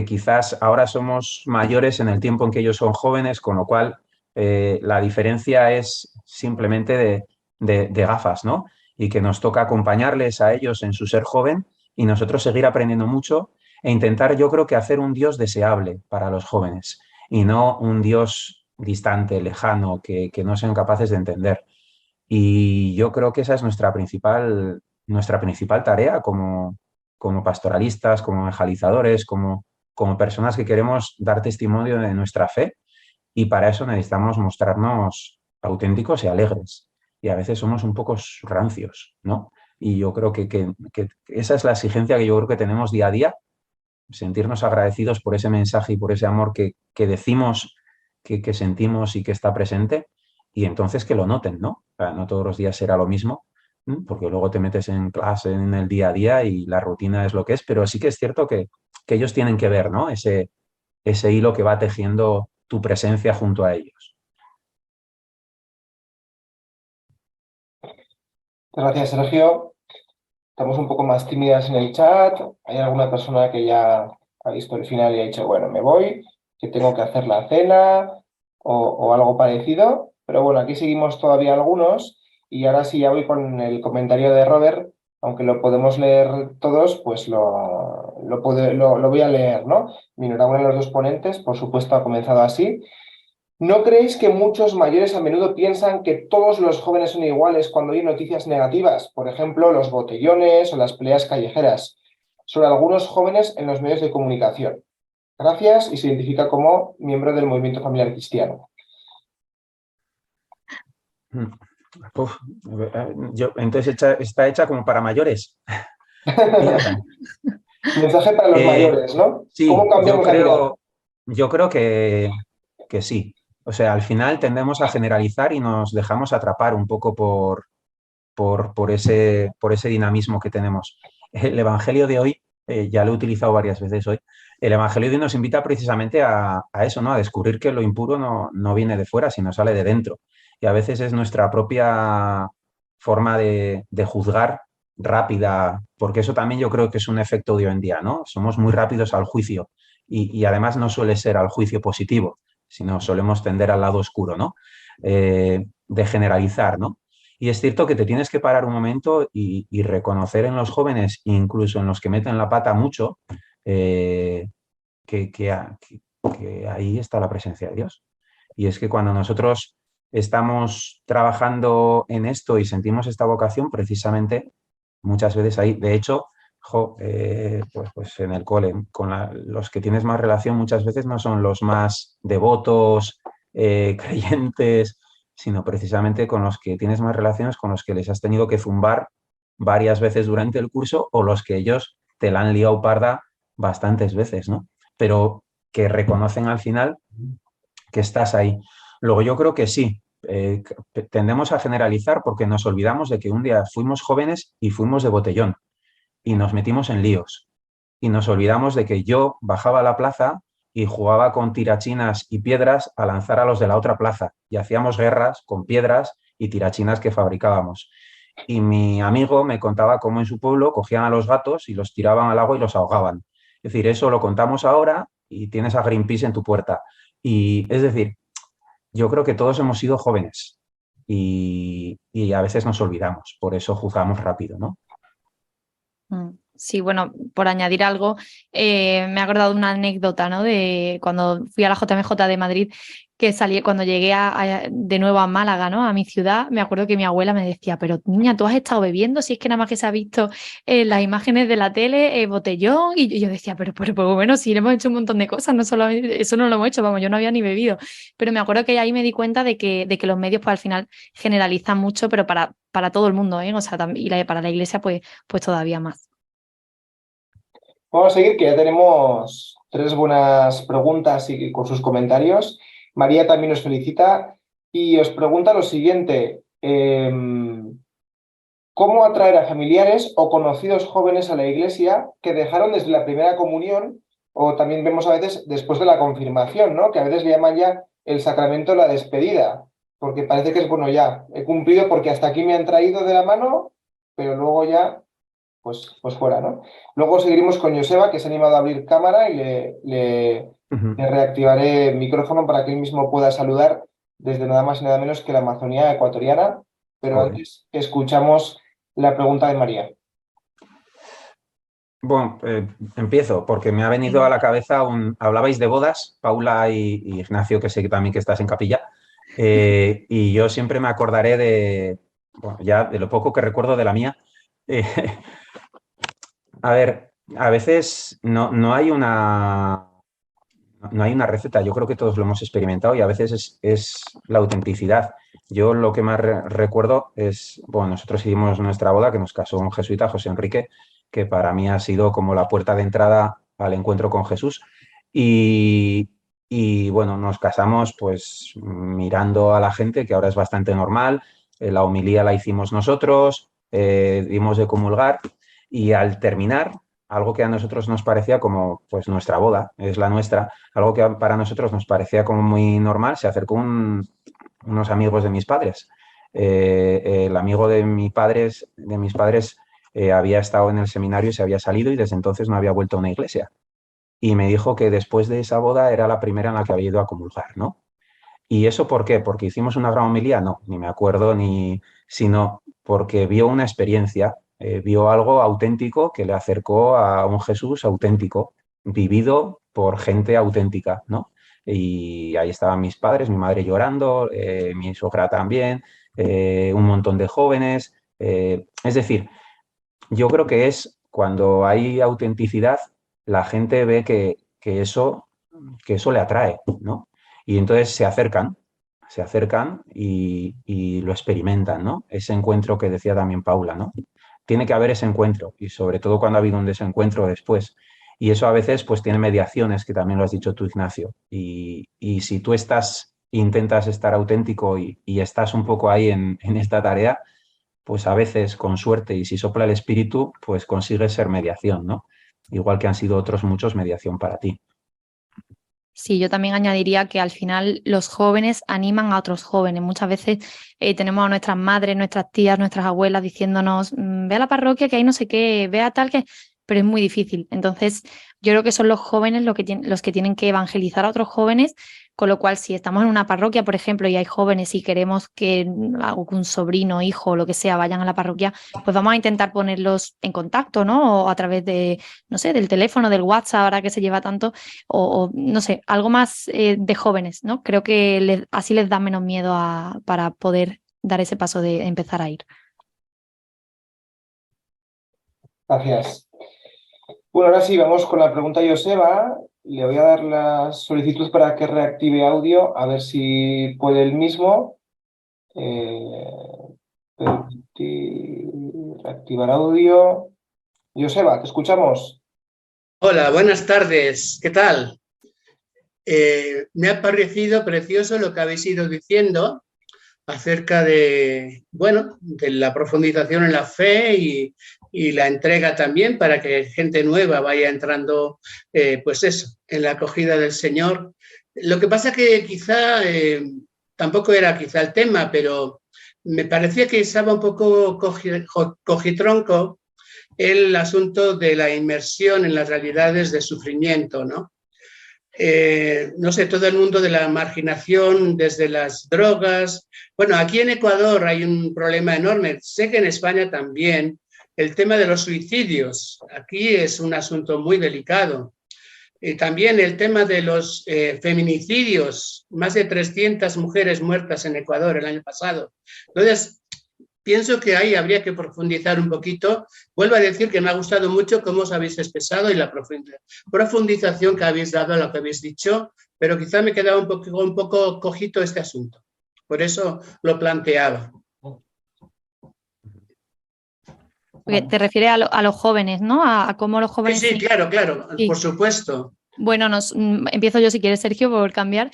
Speaker 2: quizás ahora somos mayores en el tiempo en que ellos son jóvenes, con lo cual la diferencia es simplemente de gafas, ¿no? Y que nos toca acompañarles a ellos en su ser joven y nosotros seguir aprendiendo mucho e intentar, yo creo que hacer un Dios deseable para los jóvenes y no un Dios distante, lejano, que no sean capaces de entender. Y yo creo que esa es nuestra principal tarea como pastoralistas, como evangelizadores, como personas que queremos dar testimonio de nuestra fe y para eso necesitamos mostrarnos auténticos y alegres. Y a veces somos un poco rancios, ¿no? Y yo creo que esa es la exigencia que yo creo que tenemos día a día, sentirnos agradecidos por ese mensaje y por ese amor que decimos, que sentimos y que está presente, y entonces que lo noten, ¿no? O sea, no todos los días será lo mismo, porque luego te metes en clase en el día a día y la rutina es lo que es, pero sí que es cierto que ellos tienen que ver, ¿no? Ese hilo que va tejiendo tu presencia junto a ellos.
Speaker 1: Gracias, Sergio. Estamos un poco más tímidas en el chat. Hay alguna persona que ya ha visto el final y ha dicho, bueno, me voy, que tengo que hacer la cena o algo parecido. Pero bueno, aquí seguimos todavía algunos y ahora sí ya voy con el comentario de Robert, aunque lo podemos leer todos, pues lo voy a leer, ¿no? Mi enhorabuena a los dos ponentes, por supuesto ha comenzado así. ¿No creéis que muchos mayores a menudo piensan que todos los jóvenes son iguales cuando hay noticias negativas? Por ejemplo, los botellones o las peleas callejeras sobre algunos jóvenes en los medios de comunicación. Gracias y se identifica como miembro del movimiento familiar cristiano.
Speaker 2: Uf, entonces está hecha como para mayores. Fíjate.
Speaker 1: Mensaje para los
Speaker 2: Eh,
Speaker 1: mayores, ¿no? ¿Cómo
Speaker 2: sí,
Speaker 1: cambiamos la mirada?
Speaker 2: yo creo que sí. O sea, al final tendemos a generalizar y nos dejamos atrapar un poco por ese dinamismo que tenemos. El Evangelio de hoy, ya lo he utilizado varias veces hoy, el Evangelio de hoy nos invita precisamente a eso, ¿no? A descubrir que lo impuro no viene de fuera, sino sale de dentro. Y a veces es nuestra propia forma de juzgar rápida, porque eso también yo creo que es un efecto de hoy en día, ¿no? Somos muy rápidos al juicio y además no suele ser al juicio positivo, sino solemos tender al lado oscuro, ¿no? De generalizar, ¿no? Y es cierto que te tienes que parar un momento y reconocer en los jóvenes, incluso en los que meten la pata mucho, eh, que ahí está la presencia de Dios. Y es que cuando nosotros estamos trabajando en esto y sentimos esta vocación, precisamente muchas veces ahí, de hecho, pues en el cole, los que tienes más relación muchas veces no son los más devotos, creyentes, sino precisamente con los que tienes más relaciones, con los que les has tenido que zumbar varias veces durante el curso o los que ellos te la han liado parda bastantes veces, ¿no? Pero que reconocen al final que estás ahí. Luego yo creo que sí, tendemos a generalizar porque nos olvidamos de que un día fuimos jóvenes y fuimos de botellón y nos metimos en líos. Y nos olvidamos de que yo bajaba a la plaza y jugaba con tirachinas y piedras a lanzar a los de la otra plaza. Y hacíamos guerras con piedras y tirachinas que fabricábamos. Y mi amigo me contaba cómo en su pueblo cogían a los gatos y los tiraban al agua y los ahogaban. Es decir, eso lo contamos ahora y tienes a Greenpeace en tu puerta. Y es decir, yo creo que todos hemos sido jóvenes y a veces nos olvidamos, por eso juzgamos rápido, ¿no?
Speaker 3: Sí, bueno, por añadir algo, me ha acordado una anécdota, ¿no? De cuando fui a la JMJ de Madrid, que salí, cuando llegué de nuevo a Málaga, ¿no? A mi ciudad, me acuerdo que mi abuela me decía, pero niña, ¿tú has estado bebiendo? Si es que nada más que se ha visto las imágenes de la tele, botellón, y yo decía, pero bueno, sí, hemos hecho un montón de cosas, no solo eso no lo hemos hecho, vamos, yo no había ni bebido, pero me acuerdo que ahí me di cuenta de que los medios, pues al final generalizan mucho, pero para todo el mundo, ¿eh? O sea, para la iglesia, pues todavía más.
Speaker 1: Vamos a seguir, que ya tenemos tres buenas preguntas y con sus comentarios. María también nos felicita y os pregunta lo siguiente. ¿Cómo atraer a familiares o conocidos jóvenes a la iglesia que dejaron desde la primera comunión o también vemos a veces después de la confirmación, ¿no? Que a veces le llaman ya el sacramento de la despedida, porque parece que es, bueno, ya he cumplido porque hasta aquí me han traído de la mano, pero luego ya pues fuera, ¿no? Luego seguiremos con Joseba, que se ha animado a abrir cámara y le reactivaré el micrófono para que él mismo pueda saludar desde nada más y nada menos que la Amazonía ecuatoriana. Pero
Speaker 2: Joder.
Speaker 1: antes escuchamos la pregunta de María.
Speaker 2: Bueno, empiezo porque me ha venido a la cabeza hablabais de bodas, Paula y Ignacio, que sé que también que estás en capilla, y yo siempre me acordaré bueno, ya de lo poco que recuerdo de la mía. Eh, a ver, a veces no hay no hay una receta, yo creo que todos lo hemos experimentado y a veces es la autenticidad. Yo lo que más recuerdo es, bueno, nosotros hicimos nuestra boda, que nos casó un jesuita, José Enrique, que para mí ha sido como la puerta de entrada al encuentro con Jesús. Y, y bueno, nos casamos pues mirando a la gente, que ahora es bastante normal. La homilía la hicimos nosotros, dimos de comulgar y al terminar, algo que a nosotros nos parecía como pues nuestra boda, es la nuestra, algo que para nosotros nos parecía como muy normal, se acercó unos amigos de mis padres. El amigo de mis padres había estado en el seminario y se había salido y desde entonces no había vuelto a una iglesia. Y me dijo que después de esa boda era la primera en la que había ido a comulgar, ¿no? ¿Y eso por qué? ¿Porque hicimos una gran homilía? No, ni me acuerdo, sino porque vio una experiencia, vio algo auténtico que le acercó a un Jesús auténtico, vivido por gente auténtica, ¿no? Y ahí estaban mis padres, mi madre llorando, mi suegra también, un montón de jóvenes. Es decir, yo creo que es cuando hay autenticidad, la gente ve que eso le atrae, ¿no? Y entonces se acercan y lo experimentan, ¿no? Ese encuentro que decía también Paula, ¿no? Tiene que haber ese encuentro y sobre todo cuando ha habido un desencuentro después. Y eso a veces pues tiene mediaciones, que también lo has dicho tú, Ignacio. Y si tú intentas estar auténtico y estás un poco ahí en esta tarea, pues a veces con suerte y si sopla el espíritu, pues consigues ser mediación, ¿no? Igual que han sido otros muchos mediación para ti.
Speaker 3: Sí, yo también añadiría que al final los jóvenes animan a otros jóvenes. Muchas veces tenemos a nuestras madres, nuestras tías, nuestras abuelas diciéndonos, ve a la parroquia que hay no sé qué, ve a tal que... Pero es muy difícil. Entonces, yo creo que son los jóvenes los que tienen que evangelizar a otros jóvenes, con lo cual si estamos en una parroquia, por ejemplo, y hay jóvenes y queremos que algún sobrino, hijo o lo que sea vayan a la parroquia, pues vamos a intentar ponerlos en contacto, ¿no? O a través de, no sé, del teléfono, del WhatsApp, ahora que se lleva tanto o, no sé, algo más de jóvenes, ¿no? Creo que así les da menos miedo para poder dar ese paso de empezar a ir.
Speaker 1: Gracias. Bueno, ahora sí, vamos con la pregunta de Joseba. Le voy a dar la solicitud para que reactive audio, a ver si puede el mismo. Reactivar audio. Joseba, ¿te escuchamos?
Speaker 4: Hola, buenas tardes. ¿Qué tal? Me ha parecido precioso lo que habéis ido diciendo acerca de, bueno, de la profundización en la fe y la entrega también para que gente nueva vaya entrando, pues eso, en la acogida del Señor. Lo que pasa que quizá, tampoco era quizá el tema, pero me parecía que estaba un poco cogitronco el asunto de la inmersión en las realidades de sufrimiento, ¿no? No sé, todo el mundo de la marginación, desde las drogas. Bueno, aquí en Ecuador hay un problema enorme. Sé que en España también el tema de los suicidios. Aquí es un asunto muy delicado. También el tema de los feminicidios. Más de 300 mujeres muertas en Ecuador el año pasado. Entonces, pienso que ahí habría que profundizar un poquito. Vuelvo a decir que me ha gustado mucho cómo os habéis expresado y la profundización que habéis dado a lo que habéis dicho, pero quizá me quedaba un poco cojito este asunto. Por eso lo planteaba.
Speaker 3: Porque te refieres a los jóvenes, ¿no? A cómo los jóvenes...
Speaker 4: Sí, claro,
Speaker 3: sí.
Speaker 4: Por supuesto.
Speaker 3: Bueno, empiezo yo si quieres, Sergio, por cambiar.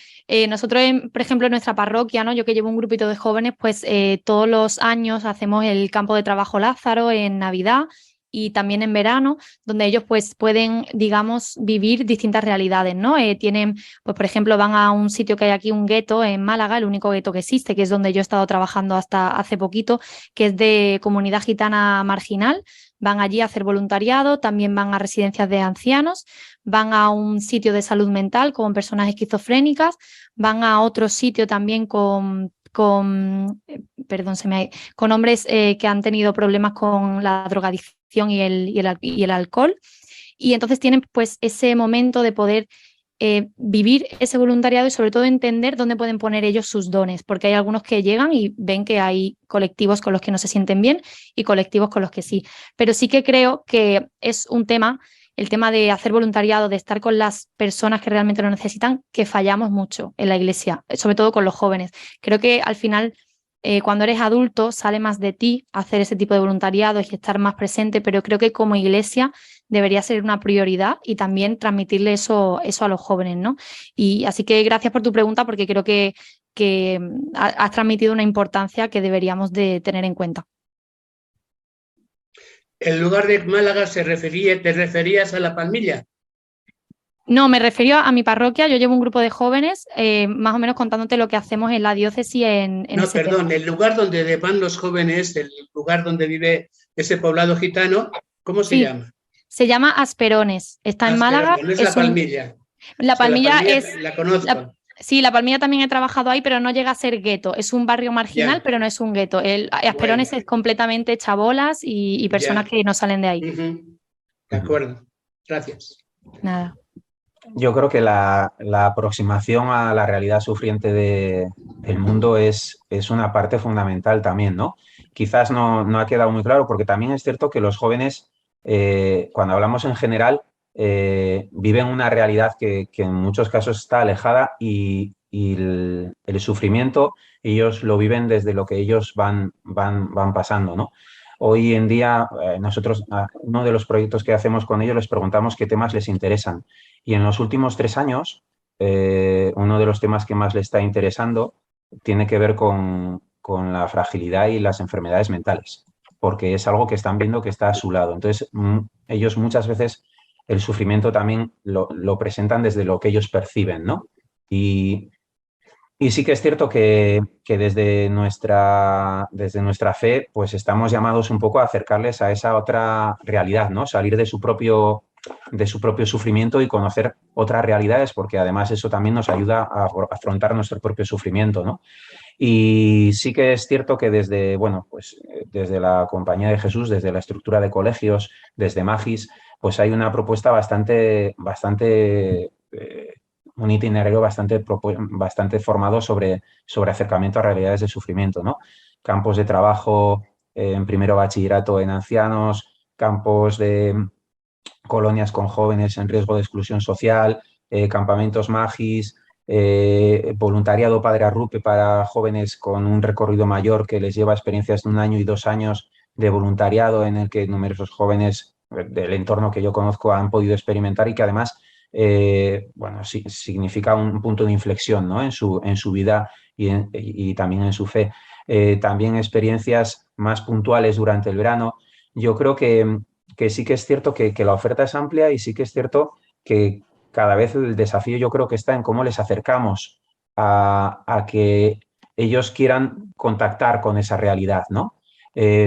Speaker 3: Nosotros, por ejemplo, en nuestra parroquia, ¿no? Yo que llevo un grupito de jóvenes, pues todos los años hacemos el campo de trabajo Lázaro en Navidad y también en verano, donde ellos pues pueden, digamos, vivir distintas realidades, ¿no? Tienen, pues por ejemplo, van a un sitio que hay aquí, un gueto en Málaga, el único gueto que existe, que es donde yo he estado trabajando hasta hace poquito, que es de comunidad gitana marginal. Van allí a hacer voluntariado, también van a residencias de ancianos, van a un sitio de salud mental con personas esquizofrénicas, van a otro sitio también con hombres que han tenido problemas con la drogadicción y el alcohol. Y entonces tienen pues ese momento de poder vivir ese voluntariado y sobre todo entender dónde pueden poner ellos sus dones, porque hay algunos que llegan y ven que hay colectivos con los que no se sienten bien y colectivos con los que sí. Pero sí que creo que es un tema, el tema de hacer voluntariado, de estar con las personas que realmente lo necesitan, que fallamos mucho en la iglesia, sobre todo con los jóvenes. Creo que al final, cuando eres adulto, sale más de ti hacer ese tipo de voluntariado y estar más presente, pero creo que como iglesia debería ser una prioridad y también transmitirle eso a los jóvenes, ¿no? Y así que gracias por tu pregunta, porque creo que has transmitido una importancia que deberíamos de tener en cuenta.
Speaker 4: ¿El lugar de Málaga te referías a La Palmilla?
Speaker 3: No, me refiero a mi parroquia. Yo llevo un grupo de jóvenes, más o menos contándote lo que hacemos en la diócesis no, ese
Speaker 4: perdón, tema. El lugar donde van los jóvenes, el lugar donde vive ese poblado gitano, ¿cómo se llama?
Speaker 3: Se llama Asperones, está en Málaga.
Speaker 4: No es La Palmilla.
Speaker 3: La Palmilla
Speaker 4: es... La conozco.
Speaker 3: Sí, La Palmilla también he trabajado ahí, pero no llega a ser gueto. Es un barrio marginal, pero no es un gueto. Asperones es completamente chabolas y personas que no salen de ahí.
Speaker 4: De acuerdo, gracias.
Speaker 3: Nada.
Speaker 2: Yo creo que la aproximación a la realidad sufriente del mundo es una parte fundamental también, ¿no? Quizás no ha quedado muy claro, porque también es cierto que los jóvenes, cuando hablamos en general, viven una realidad que en muchos casos está alejada y y el sufrimiento, ellos lo viven desde lo que ellos van pasando, ¿no? Hoy en día, nosotros, uno de los proyectos que hacemos con ellos, les preguntamos qué temas les interesan. Y en los últimos 3 años, uno de los temas que más les está interesando tiene que ver con la fragilidad y las enfermedades mentales, porque es algo que están viendo que está a su lado. Entonces, ellos muchas veces el sufrimiento también lo presentan desde lo que ellos perciben, ¿no? Y sí que es cierto que desde nuestra fe, pues estamos llamados un poco a acercarles a esa otra realidad, ¿no? Salir de su propio sufrimiento y conocer otras realidades, porque además eso también nos ayuda a afrontar nuestro propio sufrimiento, ¿no? Y sí que es cierto que desde, bueno, pues desde la Compañía de Jesús, desde la estructura de colegios, desde Magis, pues hay una propuesta un itinerario bastante formado sobre acercamiento a realidades de sufrimiento, ¿no? Campos de trabajo en primero bachillerato en ancianos, campos de colonias con jóvenes en riesgo de exclusión social, campamentos magis, voluntariado Padre Arrupe para jóvenes con un recorrido mayor que les lleva experiencias de 1 año y 2 años de voluntariado en el que numerosos jóvenes del entorno que yo conozco han podido experimentar y que además bueno, sí, significa un punto de inflexión, ¿no? en su vida y también en su fe. También experiencias más puntuales durante el verano. Yo creo que sí que es cierto que la oferta es amplia y sí que es cierto que cada vez el desafío yo creo que está en cómo les acercamos a que ellos quieran contactar con esa realidad, ¿no?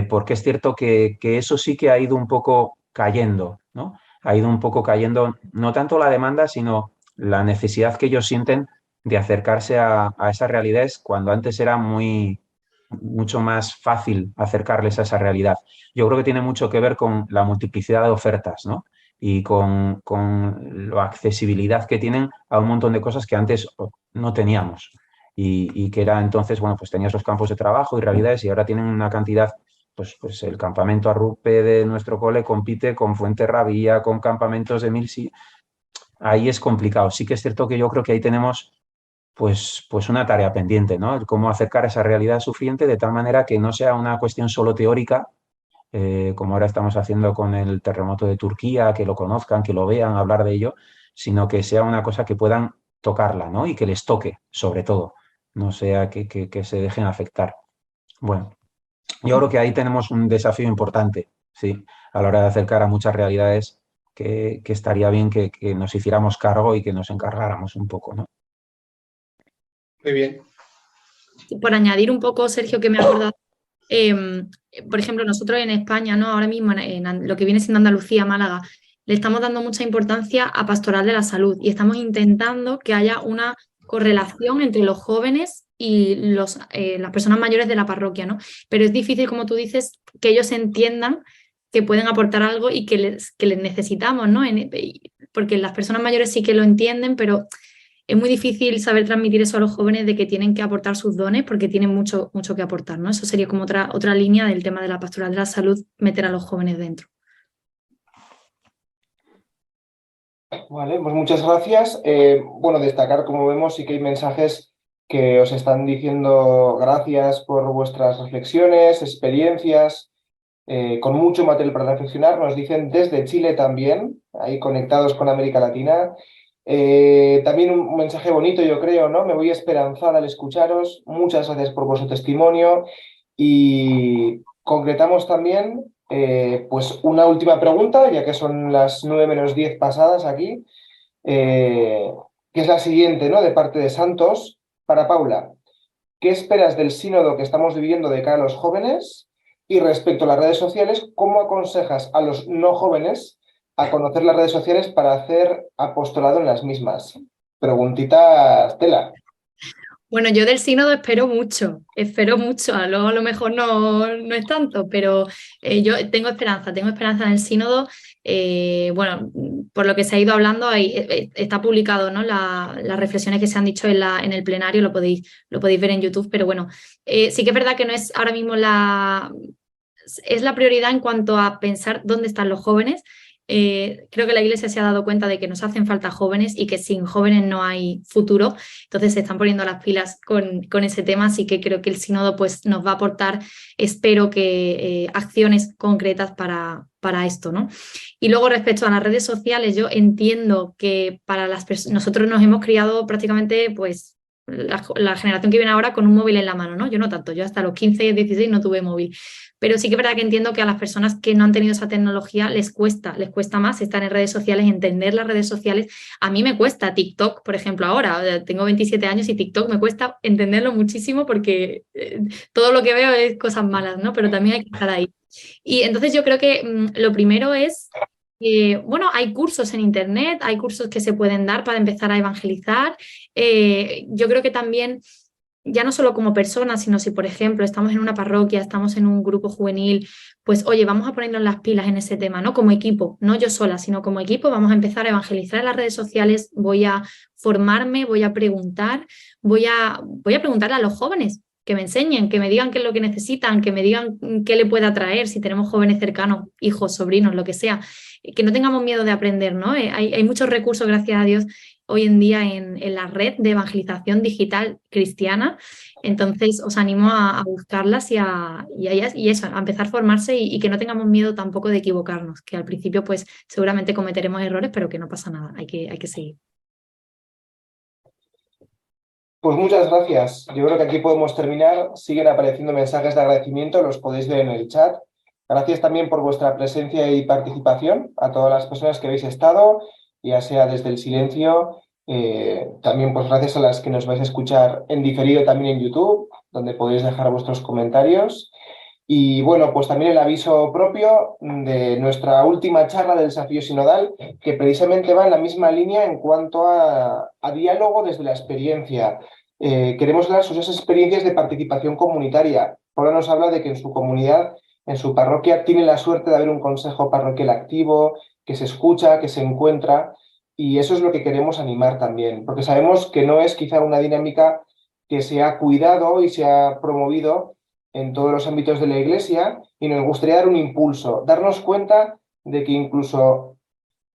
Speaker 2: Porque es cierto que eso sí que ha ido un poco cayendo, ¿no? Ha ido un poco cayendo, no tanto la demanda, sino la necesidad que ellos sienten de acercarse a esas realidades cuando antes era mucho más fácil acercarles a esa realidad. Yo creo que tiene mucho que ver con la multiplicidad de ofertas, ¿no? Y con la accesibilidad que tienen a un montón de cosas que antes no teníamos. Y que era entonces, bueno, pues tenías los campos de trabajo y realidades y ahora tienen una cantidad, pues el campamento Arrupe de nuestro cole compite con Fuenterrabía, con campamentos de Milsi. Ahí es complicado. Sí que es cierto que yo creo que ahí tenemos pues una tarea pendiente, ¿no? El cómo acercar esa realidad sufriente de tal manera que no sea una cuestión solo teórica, como ahora estamos haciendo con el terremoto de Turquía, que lo conozcan, que lo vean, hablar de ello, sino que sea una cosa que puedan tocarla, ¿no? Y que les toque, sobre todo, no sea que se dejen afectar. Bueno, yo creo que ahí tenemos un desafío importante, sí, a la hora de acercar a muchas realidades que estaría bien que nos hiciéramos cargo y que nos encargáramos un poco, ¿no?
Speaker 4: Muy bien.
Speaker 3: Por añadir un poco, Sergio, que me he acordado, por ejemplo, nosotros en España, ¿no? Ahora mismo en lo que viene siendo Andalucía, Málaga, le estamos dando mucha importancia a Pastoral de la Salud y estamos intentando que haya una correlación entre los jóvenes y las personas mayores de la parroquia, ¿no? Pero es difícil, como tú dices, que ellos entiendan que pueden aportar algo y que les necesitamos, ¿no? Porque las personas mayores sí que lo entienden, pero es muy difícil saber transmitir eso a los jóvenes de que tienen que aportar sus dones porque tienen mucho, mucho que aportar, ¿no? Eso sería como otra línea del tema de la pastoral de la salud, meter a los jóvenes dentro.
Speaker 1: Vale, pues muchas gracias. Bueno, destacar, como vemos, sí que hay mensajes que os están diciendo gracias por vuestras reflexiones, experiencias, con mucho material para reflexionar. Nos dicen desde Chile también, ahí conectados con América Latina. También un mensaje bonito, yo creo, ¿no? Me voy esperanzada al escucharos. Muchas gracias por vuestro testimonio. Y concretamos también, pues una última pregunta, ya que son las 9 menos 10 pasadas aquí, que es la siguiente, ¿no? De parte de Santos, para Paula. ¿Qué esperas del sínodo que estamos viviendo de cara a los jóvenes? Y respecto a las redes sociales, ¿cómo aconsejas a los no jóvenes a conocer las redes sociales para hacer apostolado en las mismas? Preguntita, Estela.
Speaker 3: Bueno, yo del sínodo espero mucho, a lo mejor no es tanto, pero yo tengo esperanza en el sínodo. Bueno, por lo que se ha ido hablando, ahí está publicado, ¿no? Las reflexiones que se han dicho en el plenario, lo podéis ver en YouTube, pero bueno, sí que es verdad que no es ahora mismo es la prioridad en cuanto a pensar dónde están los jóvenes. creo que la Iglesia se ha dado cuenta de que nos hacen falta jóvenes y que sin jóvenes no hay futuro. Entonces se están poniendo las pilas con ese tema, así que creo que el sínodo pues, nos va a aportar, espero que acciones concretas para esto, ¿no? Y luego respecto a las redes sociales, yo entiendo que para nosotros nos hemos criado prácticamente pues la generación que viene ahora con un móvil en la mano, ¿no? Yo no tanto, yo hasta los 15, 16 no tuve móvil. Pero sí que es verdad que entiendo que a las personas que no han tenido esa tecnología les cuesta más estar en redes sociales, entender las redes sociales. A mí me cuesta TikTok, por ejemplo, ahora. Tengo 27 años y TikTok me cuesta entenderlo muchísimo porque todo lo que veo es cosas malas, ¿no? Pero también hay que estar ahí. Y entonces yo creo que lo primero es bueno, hay cursos en internet, hay cursos que se pueden dar para empezar a evangelizar. Yo creo que también, ya no solo como personas, sino si, por ejemplo, estamos en una parroquia, estamos en un grupo juvenil, pues oye, vamos a ponernos las pilas en ese tema, ¿no? Como equipo, no yo sola, sino como equipo, vamos a empezar a evangelizar en las redes sociales, voy a formarme, voy a preguntar, voy a preguntarle a los jóvenes que me enseñen, que me digan qué es lo que necesitan, que me digan qué le puede atraer, si tenemos jóvenes cercanos, hijos, sobrinos, lo que sea, que no tengamos miedo de aprender, ¿no? Hay muchos recursos, gracias a Dios, hoy en día en la red de evangelización digital cristiana. Entonces os animo a buscarlas y eso, a empezar a formarse y que no tengamos miedo tampoco de equivocarnos, que al principio pues seguramente cometeremos errores, pero que no pasa nada, hay que seguir.
Speaker 1: Pues muchas gracias. Yo creo que aquí podemos terminar. Siguen apareciendo mensajes de agradecimiento, los podéis ver en el chat. Gracias también por vuestra presencia y participación, a todas las personas que habéis estado, ya sea desde el silencio, también pues gracias a las que nos vais a escuchar en diferido también en YouTube, donde podéis dejar vuestros comentarios. Y bueno, pues también el aviso propio de nuestra última charla del desafío sinodal, que precisamente va en la misma línea en cuanto a diálogo desde la experiencia. Queremos hablar sobre esas experiencias de participación comunitaria. Paula nos habla de que en su comunidad, en su parroquia, tiene la suerte de haber un consejo parroquial activo, que se escucha, que se encuentra, y eso es lo que queremos animar también, porque sabemos que no es quizá una dinámica que se ha cuidado y se ha promovido en todos los ámbitos de la Iglesia, y nos gustaría dar un impulso, darnos cuenta de que incluso,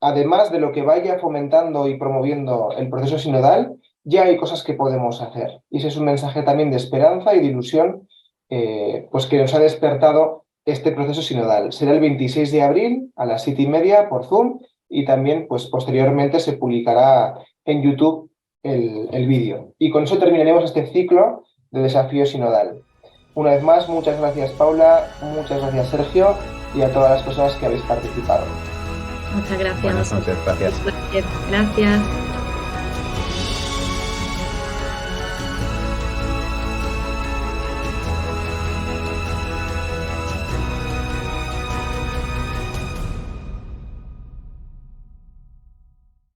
Speaker 1: además de lo que vaya fomentando y promoviendo el proceso sinodal, ya hay cosas que podemos hacer. Y ese es un mensaje también de esperanza y de ilusión, pues que nos ha despertado este proceso sinodal. Será el 26 de abril a las 7:30 por Zoom, y también pues posteriormente se publicará en YouTube el vídeo. Y con eso terminaremos este ciclo de desafío sinodal. Una vez más, muchas gracias Paula, muchas gracias Sergio y a todas las personas que habéis participado.
Speaker 3: Muchas gracias.
Speaker 2: Buenas noches, gracias.
Speaker 3: Gracias.